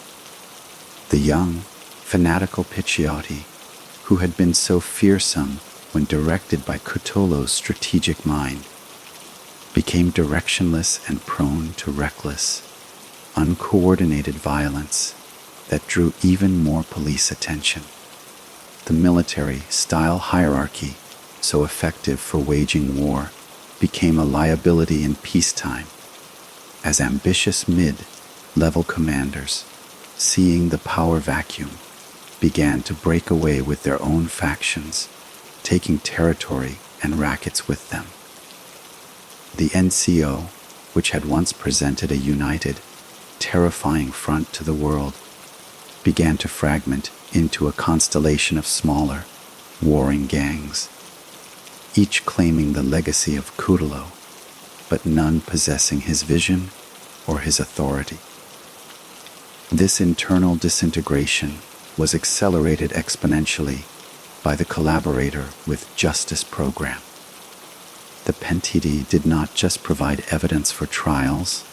Speaker 1: The young, fanatical Picciotti, who had been so fearsome when directed by Cutolo's strategic mind, became directionless and prone to reckless, uncoordinated violence that drew even more police attention. The military-style hierarchy, so effective for waging war, became a liability in peacetime, as ambitious mid-level commanders, seeing the power vacuum, began to break away with their own factions, taking territory and rackets with them. The NCO, which had once presented a united, terrifying front to the world, began to fragment into a constellation of smaller, warring gangs, each claiming the legacy of Cutolo, but none possessing his vision or his authority. This internal disintegration was accelerated exponentially by the collaborator with justice program. The pentiti did not just provide evidence for trials,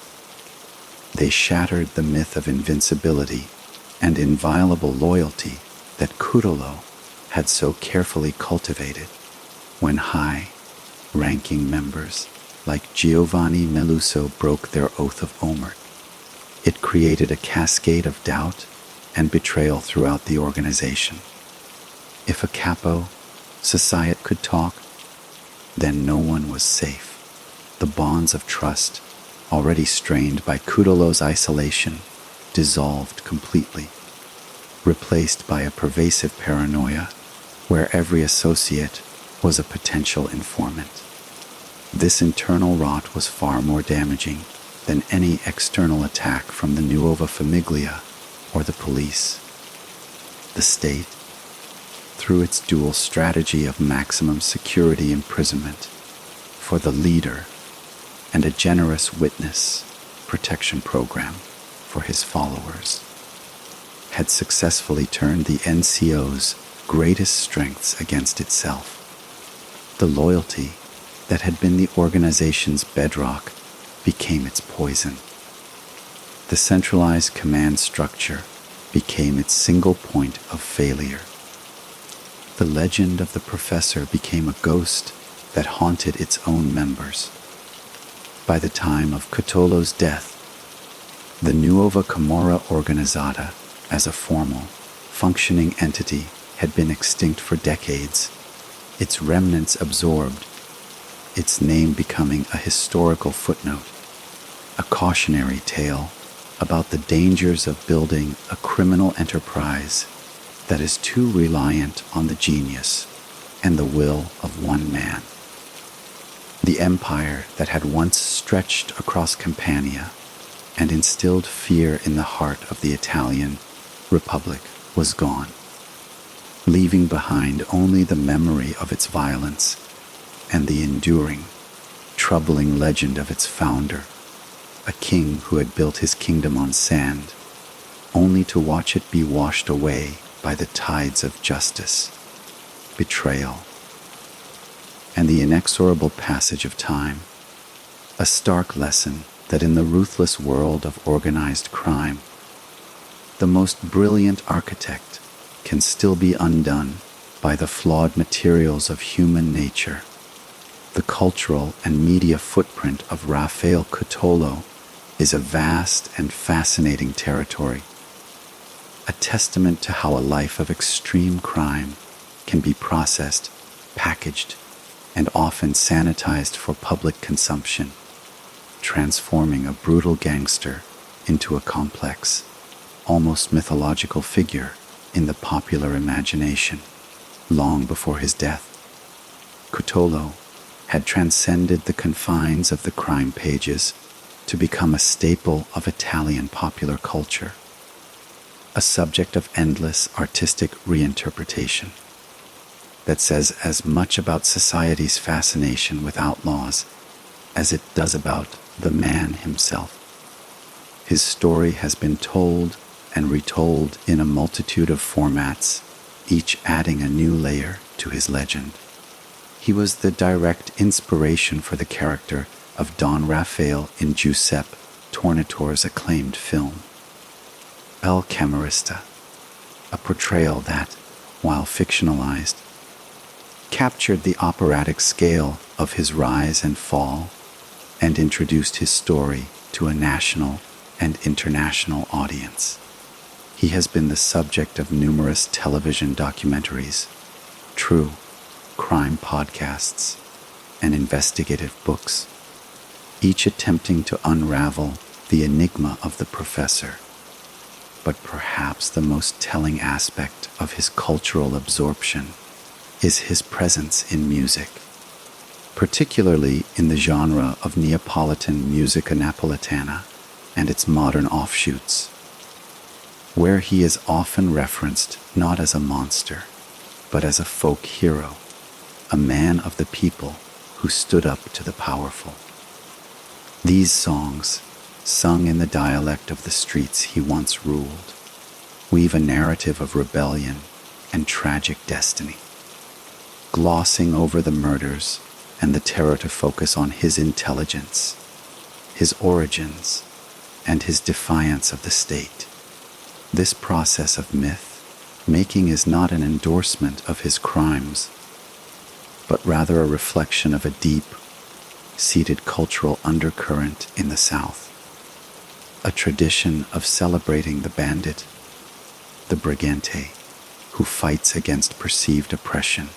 Speaker 1: they shattered the myth of invincibility and inviolable loyalty that Cutolo had so carefully cultivated when high-ranking members like Giovanni Meluso broke their oath of Omer. It created a cascade of doubt and betrayal throughout the organization. If a capo, society could talk, then no one was safe. The bonds of trust, already strained by Cutolo's isolation, dissolved completely, replaced by a pervasive paranoia where every associate was a potential informant. This internal rot was far more damaging than any external attack from the Nuova Famiglia or the police. The state, through its dual strategy of maximum security imprisonment for the leader and a generous witness protection program for his followers, had successfully turned the NCO's greatest strengths against itself. The loyalty that had been the organization's bedrock became its poison. The centralized command structure became its single point of failure. The legend of the Professor became a ghost that haunted its own members. By the time of Cutolo's death, the Nuova Camorra Organizzata, as a formal, functioning entity, had been extinct for decades, its remnants absorbed, its name becoming a historical footnote, a cautionary tale about the dangers of building a criminal enterprise that is too reliant on the genius and the will of one man. The empire that had once stretched across Campania and instilled fear in the heart of the Italian Republic was gone, leaving behind only the memory of its violence and the enduring, troubling legend of its founder, a king who had built his kingdom on sand, only to watch it be washed away by the tides of justice, betrayal, and the inexorable passage of time, a stark lesson that in the ruthless world of organized crime, the most brilliant architect can still be undone by the flawed materials of human nature. The cultural and media footprint of Raffaele Cutolo is a vast and fascinating territory, a testament to how a life of extreme crime can be processed, packaged, and often sanitized for public consumption, transforming a brutal gangster into a complex, almost mythological figure in the popular imagination. Long before his death, Cutolo had transcended the confines of the crime pages to become a staple of Italian popular culture, a subject of endless artistic reinterpretation that says as much about society's fascination with outlaws as it does about the man himself. His story has been told and retold in a multitude of formats, each adding a new layer to his legend. He was the direct inspiration for the character of Don Raffaele in Giuseppe Tornatore's acclaimed film, El Camerista, a portrayal that, while fictionalized, captured the operatic scale of his rise and fall and introduced his story to a national and international audience. He has been the subject of numerous television documentaries, true crime podcasts, and investigative books, each attempting to unravel the enigma of the professor. But perhaps the most telling aspect of his cultural absorption is his presence in music, particularly in the genre of Neapolitan musica napoletana and its modern offshoots, where he is often referenced not as a monster, but as a folk hero, a man of the people who stood up to the powerful. These songs, sung in the dialect of the streets he once ruled, weave a narrative of rebellion and tragic destiny, glossing over the murders and the terror to focus on his intelligence, his origins, and his defiance of the state. This process of myth-making is not an endorsement of his crimes, but rather a reflection of a deep-seated cultural undercurrent in the South, a tradition of celebrating the bandit, the brigante, who fights against perceived oppression,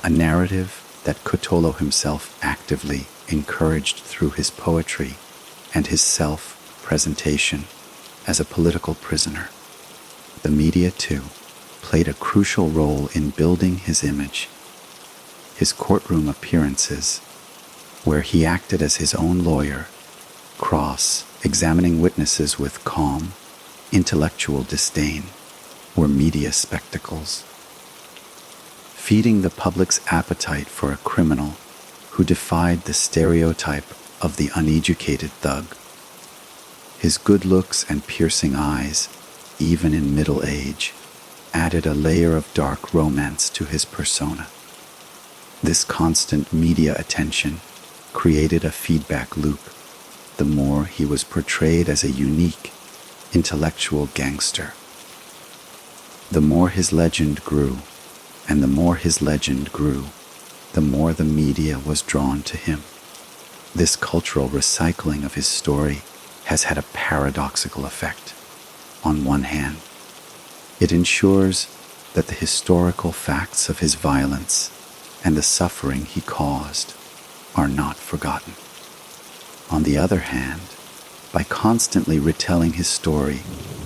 Speaker 1: a narrative that Cutolo himself actively encouraged through his poetry and his self-presentation as a political prisoner. The media, too, played a crucial role in building his image. His courtroom appearances, where he acted as his own lawyer, cross-examining witnesses with calm, intellectual disdain, were media spectacles, feeding the public's appetite for a criminal who defied the stereotype of the uneducated thug. His good looks and piercing eyes, even in middle age, added a layer of dark romance to his persona. This constant media attention created a feedback loop. The more he was portrayed as a unique, intellectual gangster, the more his legend grew, and the more his legend grew, the more the media was drawn to him. This cultural recycling of his story has had a paradoxical effect. On one hand, it ensures that the historical facts of his violence and the suffering he caused are not forgotten. On the other hand, by constantly retelling his story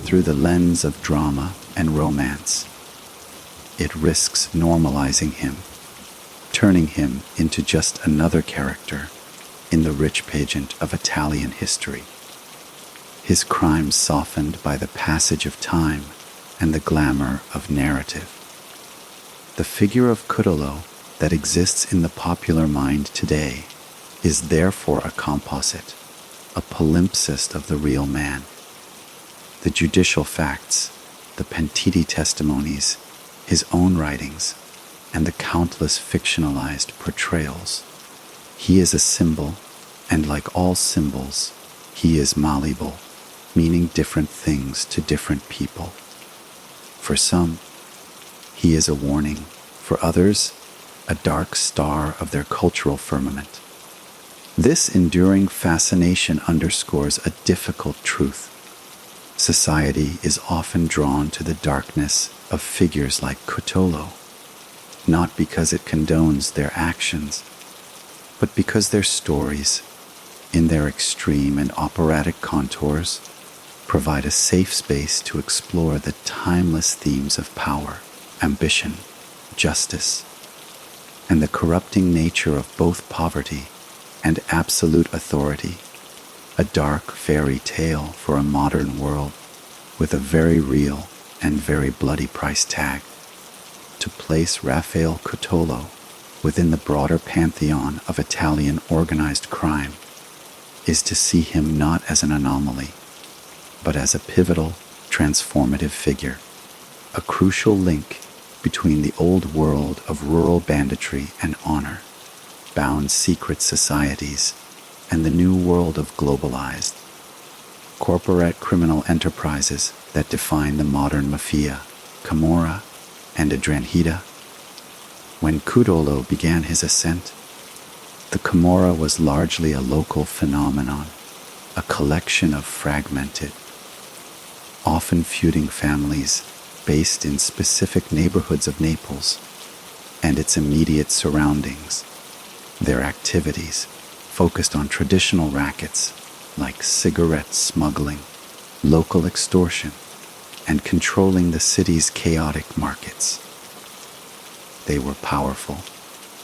Speaker 1: through the lens of drama and romance, it risks normalizing him, turning him into just another character in the rich pageant of Italian history. His crimes softened by the passage of time and the glamour of narrative. The figure of Cutolo that exists in the popular mind today is therefore a composite, a palimpsest of the real man. The judicial facts, the pentiti testimonies, his own writings, and the countless fictionalized portrayals. He is a symbol, and like all symbols, he is malleable, meaning different things to different people. For some, he is a warning. For others, a dark star of their cultural firmament. This enduring fascination underscores a difficult truth. Society is often drawn to the darkness of figures like Cutolo, not because it condones their actions, but because their stories, in their extreme and operatic contours, provide a safe space to explore the timeless themes of power, ambition, justice, and the corrupting nature of both poverty and absolute authority, a dark fairy tale for a modern world with a very real and very bloody price tag. To place Raffaele Cutolo within the broader pantheon of Italian organized crime is to see him not as an anomaly, but as a pivotal, transformative figure, a crucial link between the old world of rural banditry and honor, bound secret societies, and the new world of globalized, corporate criminal enterprises that define the modern Mafia, Camorra, and Drangheta. When Cutolo began his ascent, the Camorra was largely a local phenomenon, a collection of fragmented, often feuding families based in specific neighborhoods of Naples and its immediate surroundings. Their activities focused on traditional rackets like cigarette smuggling, local extortion, and controlling the city's chaotic markets. They were powerful,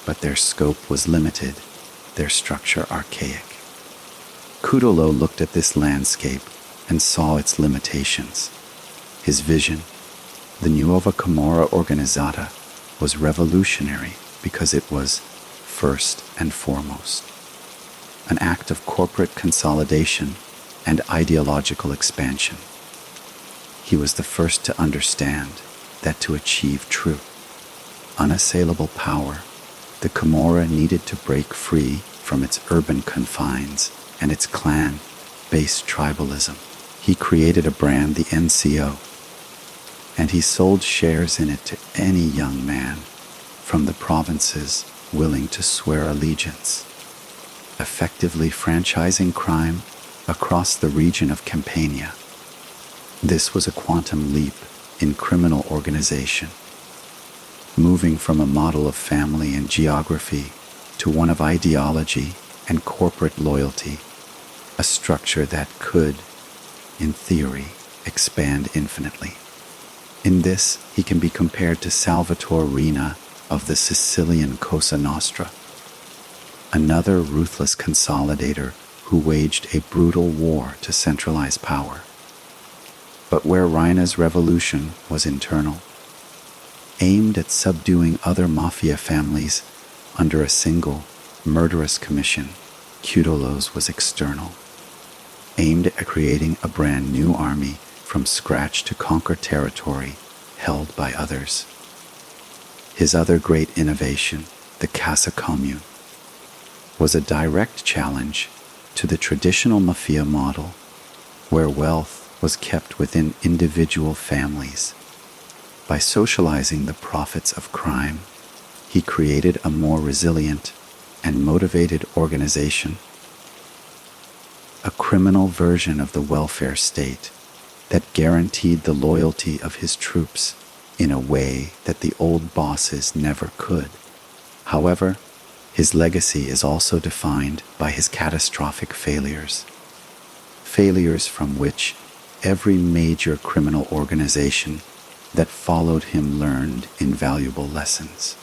Speaker 1: but their scope was limited, their structure archaic. Cutolo looked at this landscape and saw its limitations. His vision, the Nuova Camorra Organizzata, was revolutionary because it was, first and foremost, an act of corporate consolidation and ideological expansion. He was the first to understand that to achieve true, unassailable power, the Camorra needed to break free from its urban confines and its clan-based tribalism. He created a brand, the NCO, and he sold shares in it to any young man from the provinces willing to swear allegiance, effectively franchising crime across the region of Campania. This was a quantum leap in criminal organization, moving from a model of family and geography to one of ideology and corporate loyalty, a structure that could, in theory, expand infinitely. In this, he can be compared to Salvatore Riina of the Sicilian Cosa Nostra, another ruthless consolidator who waged a brutal war to centralize power. But where Riina's revolution was internal, aimed at subduing other mafia families under a single, murderous commission, Cutolo's was external, aimed at creating a brand new army from scratch to conquer territory held by others. His other great innovation, the cassa comune, was a direct challenge to the traditional Mafia model, where wealth was kept within individual families. By socializing the profits of crime, he created a more resilient and motivated organization, a criminal version of the welfare state that guaranteed the loyalty of his troops in a way that the old bosses never could. However, his legacy is also defined by his catastrophic failures from which every major criminal organization that followed him learned invaluable lessons.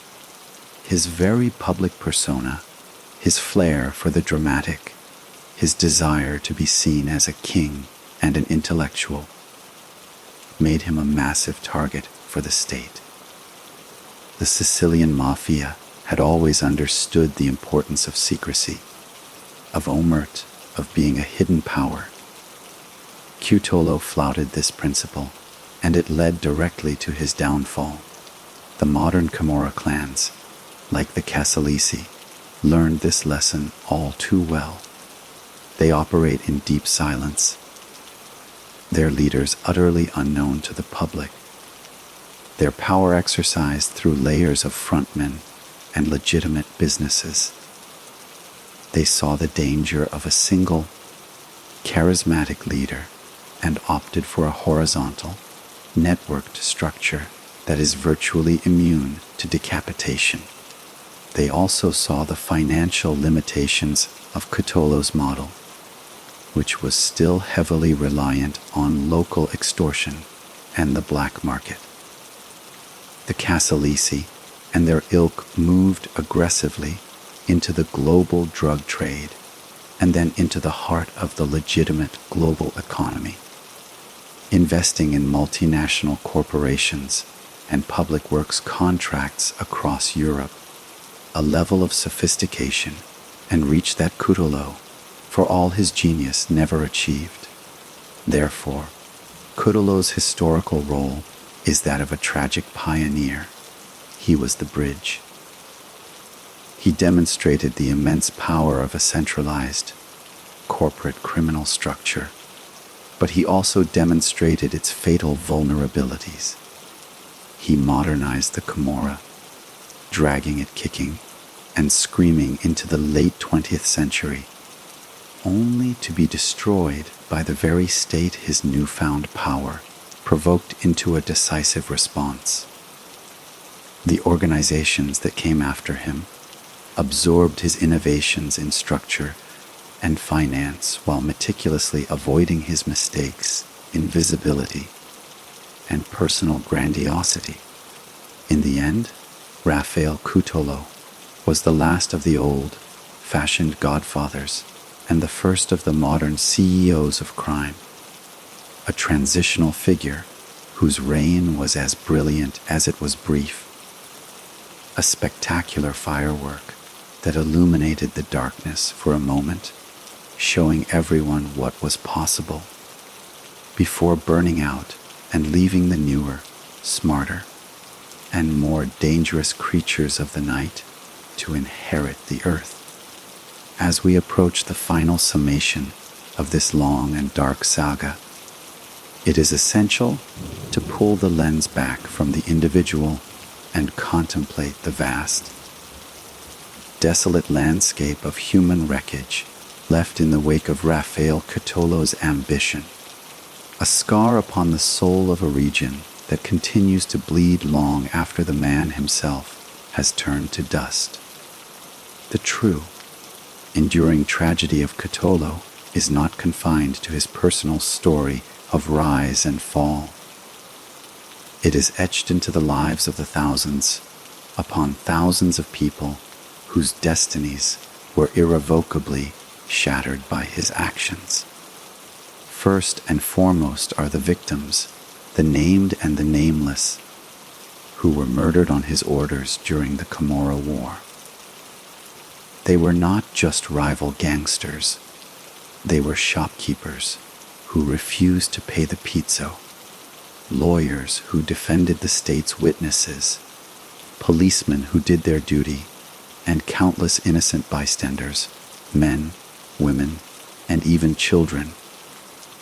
Speaker 1: His very public persona, his flair for the dramatic, his desire to be seen as a king and an intellectual, made him a massive target for the state. The Sicilian Mafia had always understood the importance of secrecy, of omerta, of being a hidden power. Cutolo flouted this principle, and it led directly to his downfall. The modern Camorra clans, like the Casalesi, learned this lesson all too well. They operate in deep silence, their leaders utterly unknown to the public, their power exercised through layers of frontmen and legitimate businesses. They saw the danger of a single, charismatic leader and opted for a horizontal, networked structure that is virtually immune to decapitation. They also saw the financial limitations of Cutolo's model, which was still heavily reliant on local extortion and the black market. The Casalesi and their ilk moved aggressively into the global drug trade and then into the heart of the legitimate global economy, investing in multinational corporations and public works contracts across Europe, a level of sophistication and reach that Cutolo, for all his genius, never achieved. Therefore, Cutolo's historical role is that of a tragic pioneer. He was the bridge. He demonstrated the immense power of a centralized, corporate criminal structure, but he also demonstrated its fatal vulnerabilities. He modernized the Camorra, dragging it kicking and screaming into the late 20th century. only to be destroyed by the very state his newfound power provoked into a decisive response. The organizations that came after him absorbed his innovations in structure and finance while meticulously avoiding his mistakes in visibility and personal grandiosity. In the end, Raffaele Cutolo was the last of the old-fashioned godfathers and the first of the modern CEOs of crime, a transitional figure whose reign was as brilliant as it was brief, a spectacular firework that illuminated the darkness for a moment, showing everyone what was possible, before burning out and leaving the newer, smarter, and more dangerous creatures of the night to inherit the earth. As we approach the final summation of this long and dark saga, it is essential to pull the lens back from the individual and contemplate the vast, desolate landscape of human wreckage left in the wake of Raffaele Cutolo's ambition, a scar upon the soul of a region that continues to bleed long after the man himself has turned to dust. The true, enduring tragedy of Cutolo is not confined to his personal story of rise and fall. It is etched into the lives of the thousands upon thousands of people whose destinies were irrevocably shattered by his actions. First and foremost are the victims, the named and the nameless, who were murdered on his orders during the Camorra War. They were not just rival gangsters. They were shopkeepers who refused to pay the pizzo, lawyers who defended the state's witnesses, policemen who did their duty, and countless innocent bystanders, men, women, and even children,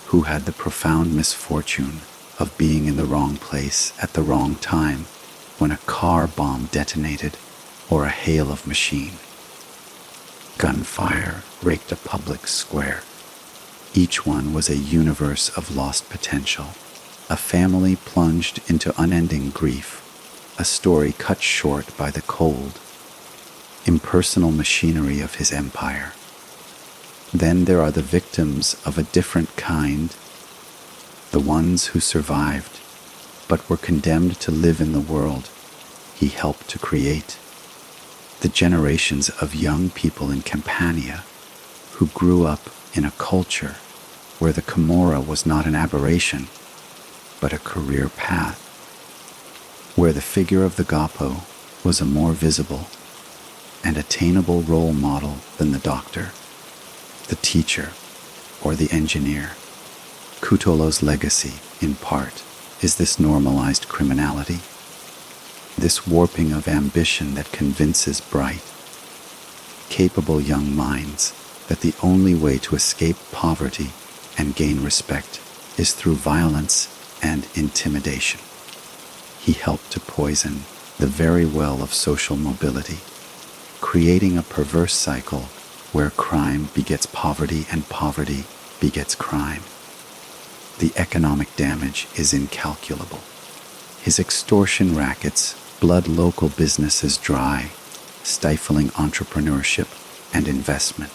Speaker 1: who had the profound misfortune of being in the wrong place at the wrong time when a car bomb detonated or a hail of machine. Gunfire raked a public square. Each one was a universe of lost potential, a family plunged into unending grief, a story cut short by the cold, impersonal machinery of his empire. Then there are the victims of a different kind, the ones who survived, but were condemned to live in the world he helped to create. The generations of young people in Campania who grew up in a culture where the Camorra was not an aberration, but a career path, where the figure of the Gapo was a more visible and attainable role model than the doctor, the teacher, or the engineer. Cutolo's legacy, in part, is this normalized criminality, this warping of ambition that convinces bright, capable young minds that the only way to escape poverty and gain respect is through violence and intimidation. He helped to poison the very well of social mobility, creating a perverse cycle where crime begets poverty and poverty begets crime. The economic damage is incalculable. His extortion rackets blood local businesses dry, stifling entrepreneurship and investment.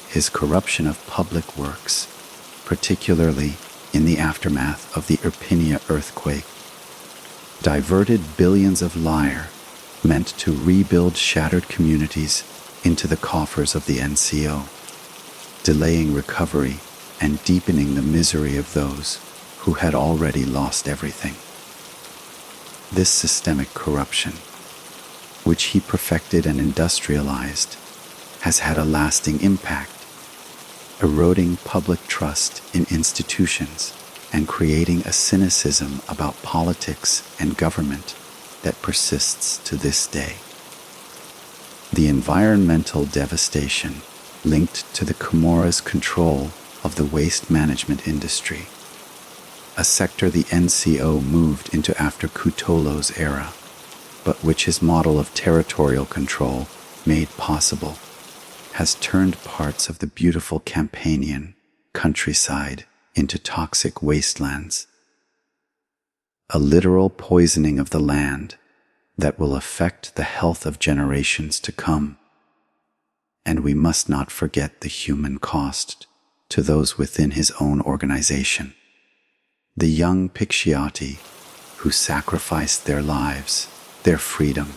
Speaker 1: His corruption of public works, particularly in the aftermath of the Irpinia earthquake, diverted billions of lire meant to rebuild shattered communities into the coffers of the NCO, delaying recovery and deepening the misery of those who had already lost everything. This systemic corruption, which he perfected and industrialized, has had a lasting impact, eroding public trust in institutions and creating a cynicism about politics and government that persists to this day. The environmental devastation linked to the Camorra's control of the waste management industry, a sector the NCO moved into after Cutolo's era, but which his model of territorial control made possible, has turned parts of the beautiful Campanian countryside into toxic wastelands. A literal poisoning of the land that will affect the health of generations to come. And we must not forget the human cost to those within his own organization. The young Picciati who sacrificed their lives, their freedom,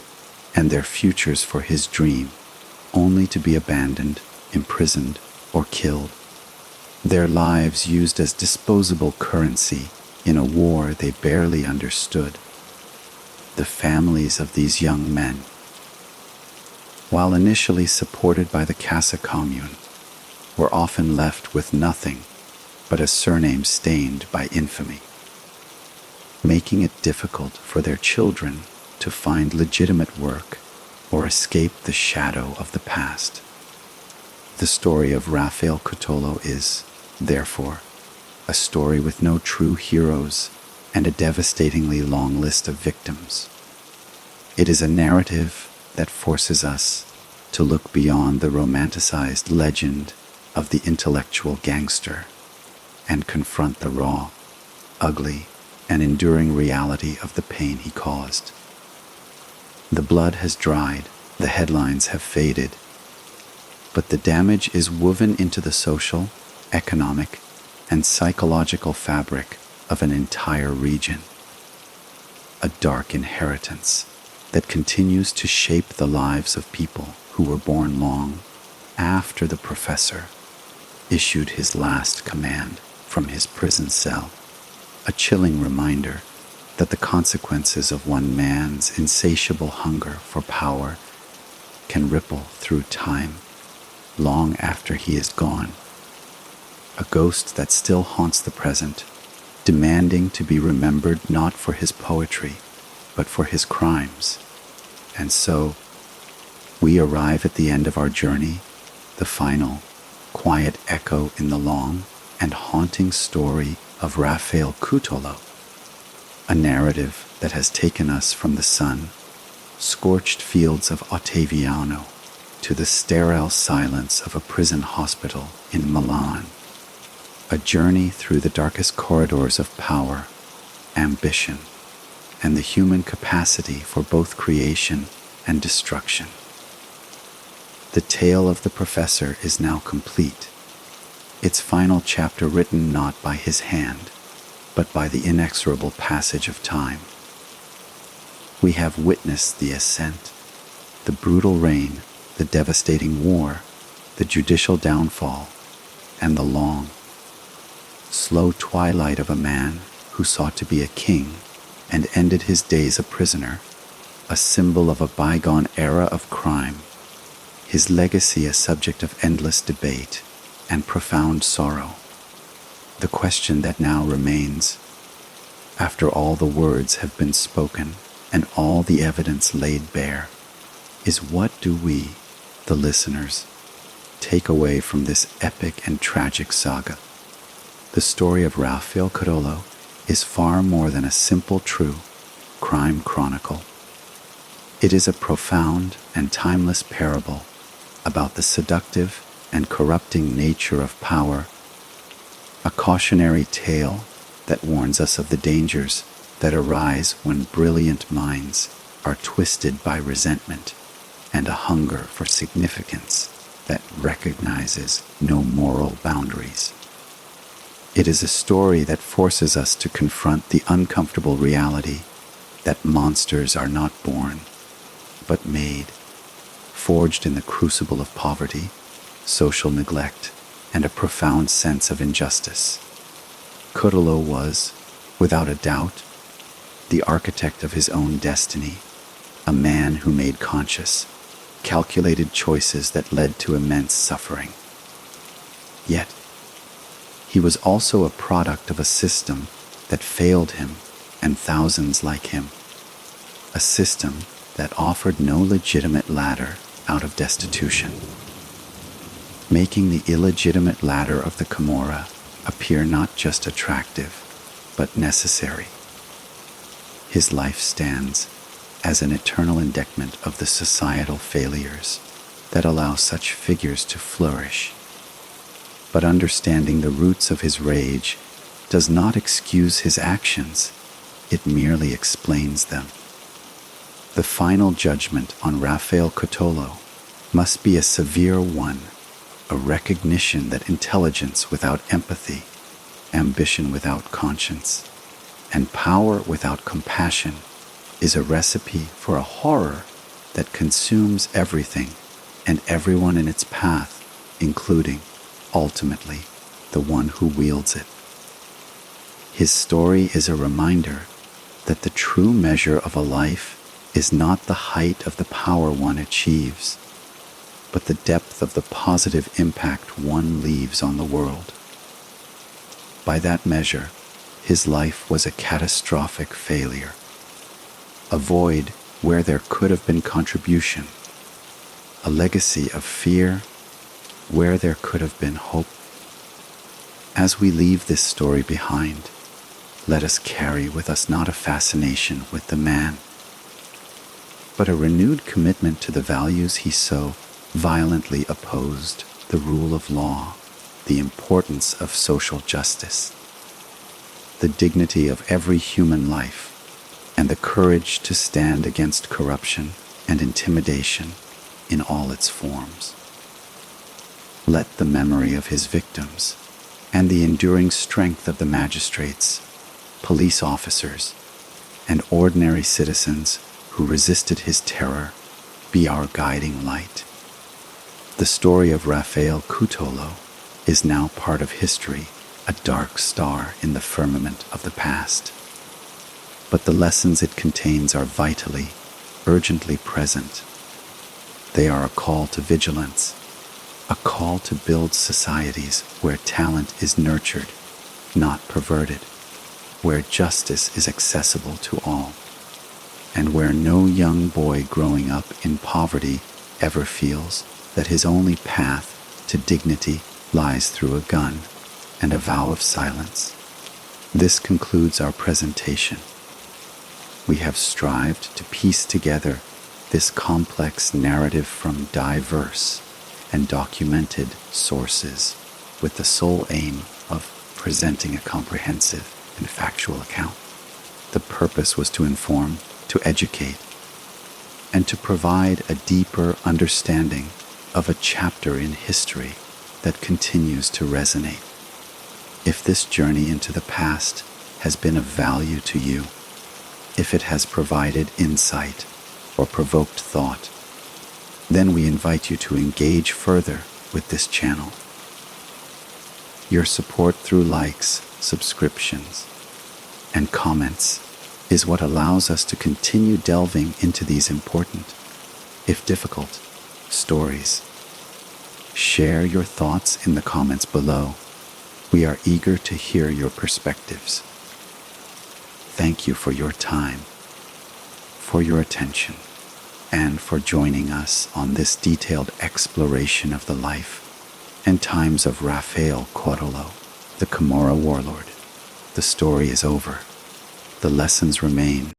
Speaker 1: and their futures for his dream, only to be abandoned, imprisoned, or killed. Their lives used as disposable currency in a war they barely understood. The families of these young men, while initially supported by the Cassa commune, were often left with nothing but a surname stained by infamy, making it difficult for their children to find legitimate work or escape the shadow of the past. The story of Raffaele Cutolo is, therefore, a story with no true heroes and a devastatingly long list of victims. It is a narrative that forces us to look beyond the romanticized legend of the intellectual gangster and confront the raw, ugly, and enduring reality of the pain he caused. The blood has dried, the headlines have faded, but the damage is woven into the social, economic, and psychological fabric of an entire region. A dark inheritance that continues to shape the lives of people who were born long after the professor issued his last command from his prison cell, a chilling reminder that the consequences of one man's insatiable hunger for power can ripple through time long after he is gone. A ghost that still haunts the present, demanding to be remembered not for his poetry, but for his crimes. And so, we arrive at the end of our journey, the final, quiet echo in the long and haunting story of Raffaele Cutolo, a narrative that has taken us from the sun-scorched fields of Ottaviano to the sterile silence of a prison hospital in Milan. A journey through the darkest corridors of power, ambition, and the human capacity for both creation and destruction. The tale of the professor is now complete, its final chapter written not by his hand, but by the inexorable passage of time. We have witnessed the ascent, the brutal reign, the devastating war, the judicial downfall, and the long, slow twilight of a man who sought to be a king and ended his days a prisoner, a symbol of a bygone era of crime, his legacy a subject of endless debate and profound sorrow. The question that now remains, after all the words have been spoken and all the evidence laid bare, is what do we, the listeners, take away from this epic and tragic saga? The story of Raffaele Cutolo is far more than a simple true crime chronicle. It is a profound and timeless parable about the seductive and corrupting nature of power, a cautionary tale that warns us of the dangers that arise when brilliant minds are twisted by resentment and a hunger for significance that recognizes no moral boundaries. It is a story that forces us to confront the uncomfortable reality that monsters are not born, but made, forged in the crucible of poverty, social neglect, and a profound sense of injustice. Cutolo was, without a doubt, the architect of his own destiny, a man who made conscious, calculated choices that led to immense suffering. Yet, he was also a product of a system that failed him and thousands like him, a system that offered no legitimate ladder out of destitution, making the illegitimate ladder of the Camorra appear not just attractive, but necessary. His life stands as an eternal indictment of the societal failures, that allow such figures to flourish. But understanding the roots of his rage does not excuse his actions, it merely explains them. The final judgment on Raffaele Cutolo must be a severe one, a recognition that intelligence without empathy, ambition without conscience, and power without compassion is a recipe for a horror that consumes everything and everyone in its path, including, ultimately, the one who wields it. His story is a reminder that the true measure of a life is not the height of the power one achieves, but the depth of the positive impact one leaves on the world. By that measure, his life was a catastrophic failure, a void where there could have been contribution, a legacy of fear where there could have been hope. As we leave this story behind, let us carry with us not a fascination with the man, but a renewed commitment to the values he so violently opposed: the rule of law, the importance of social justice, the dignity of every human life, and the courage to stand against corruption and intimidation in all its forms. Let the memory of his victims and the enduring strength of the magistrates, police officers, and ordinary citizens who resisted his terror be our guiding light. The story of Raffaele Cutolo is now part of history, a dark star in the firmament of the past. But the lessons it contains are vitally, urgently present. They are a call to vigilance, a call to build societies where talent is nurtured, not perverted, where justice is accessible to all, and where no young boy growing up in poverty ever feels that his only path to dignity lies through a gun and a vow of silence. This concludes our presentation. We have strived to piece together this complex narrative from diverse and documented sources with the sole aim of presenting a comprehensive and factual account. The purpose was to inform, to educate, and to provide a deeper understanding of a chapter in history that continues to resonate. If this journey into the past has been of value to you, if it has provided insight or provoked thought, then we invite you to engage further with this channel. Your support through likes, subscriptions, and comments is what allows us to continue delving into these important, if difficult, stories. Share your thoughts in the comments below. We are eager to hear your perspectives. Thank you for your time, for your attention, and for joining us on this detailed exploration of the life and times of Raffaele Cutolo, the Camorra warlord. The story is over. The lessons remain.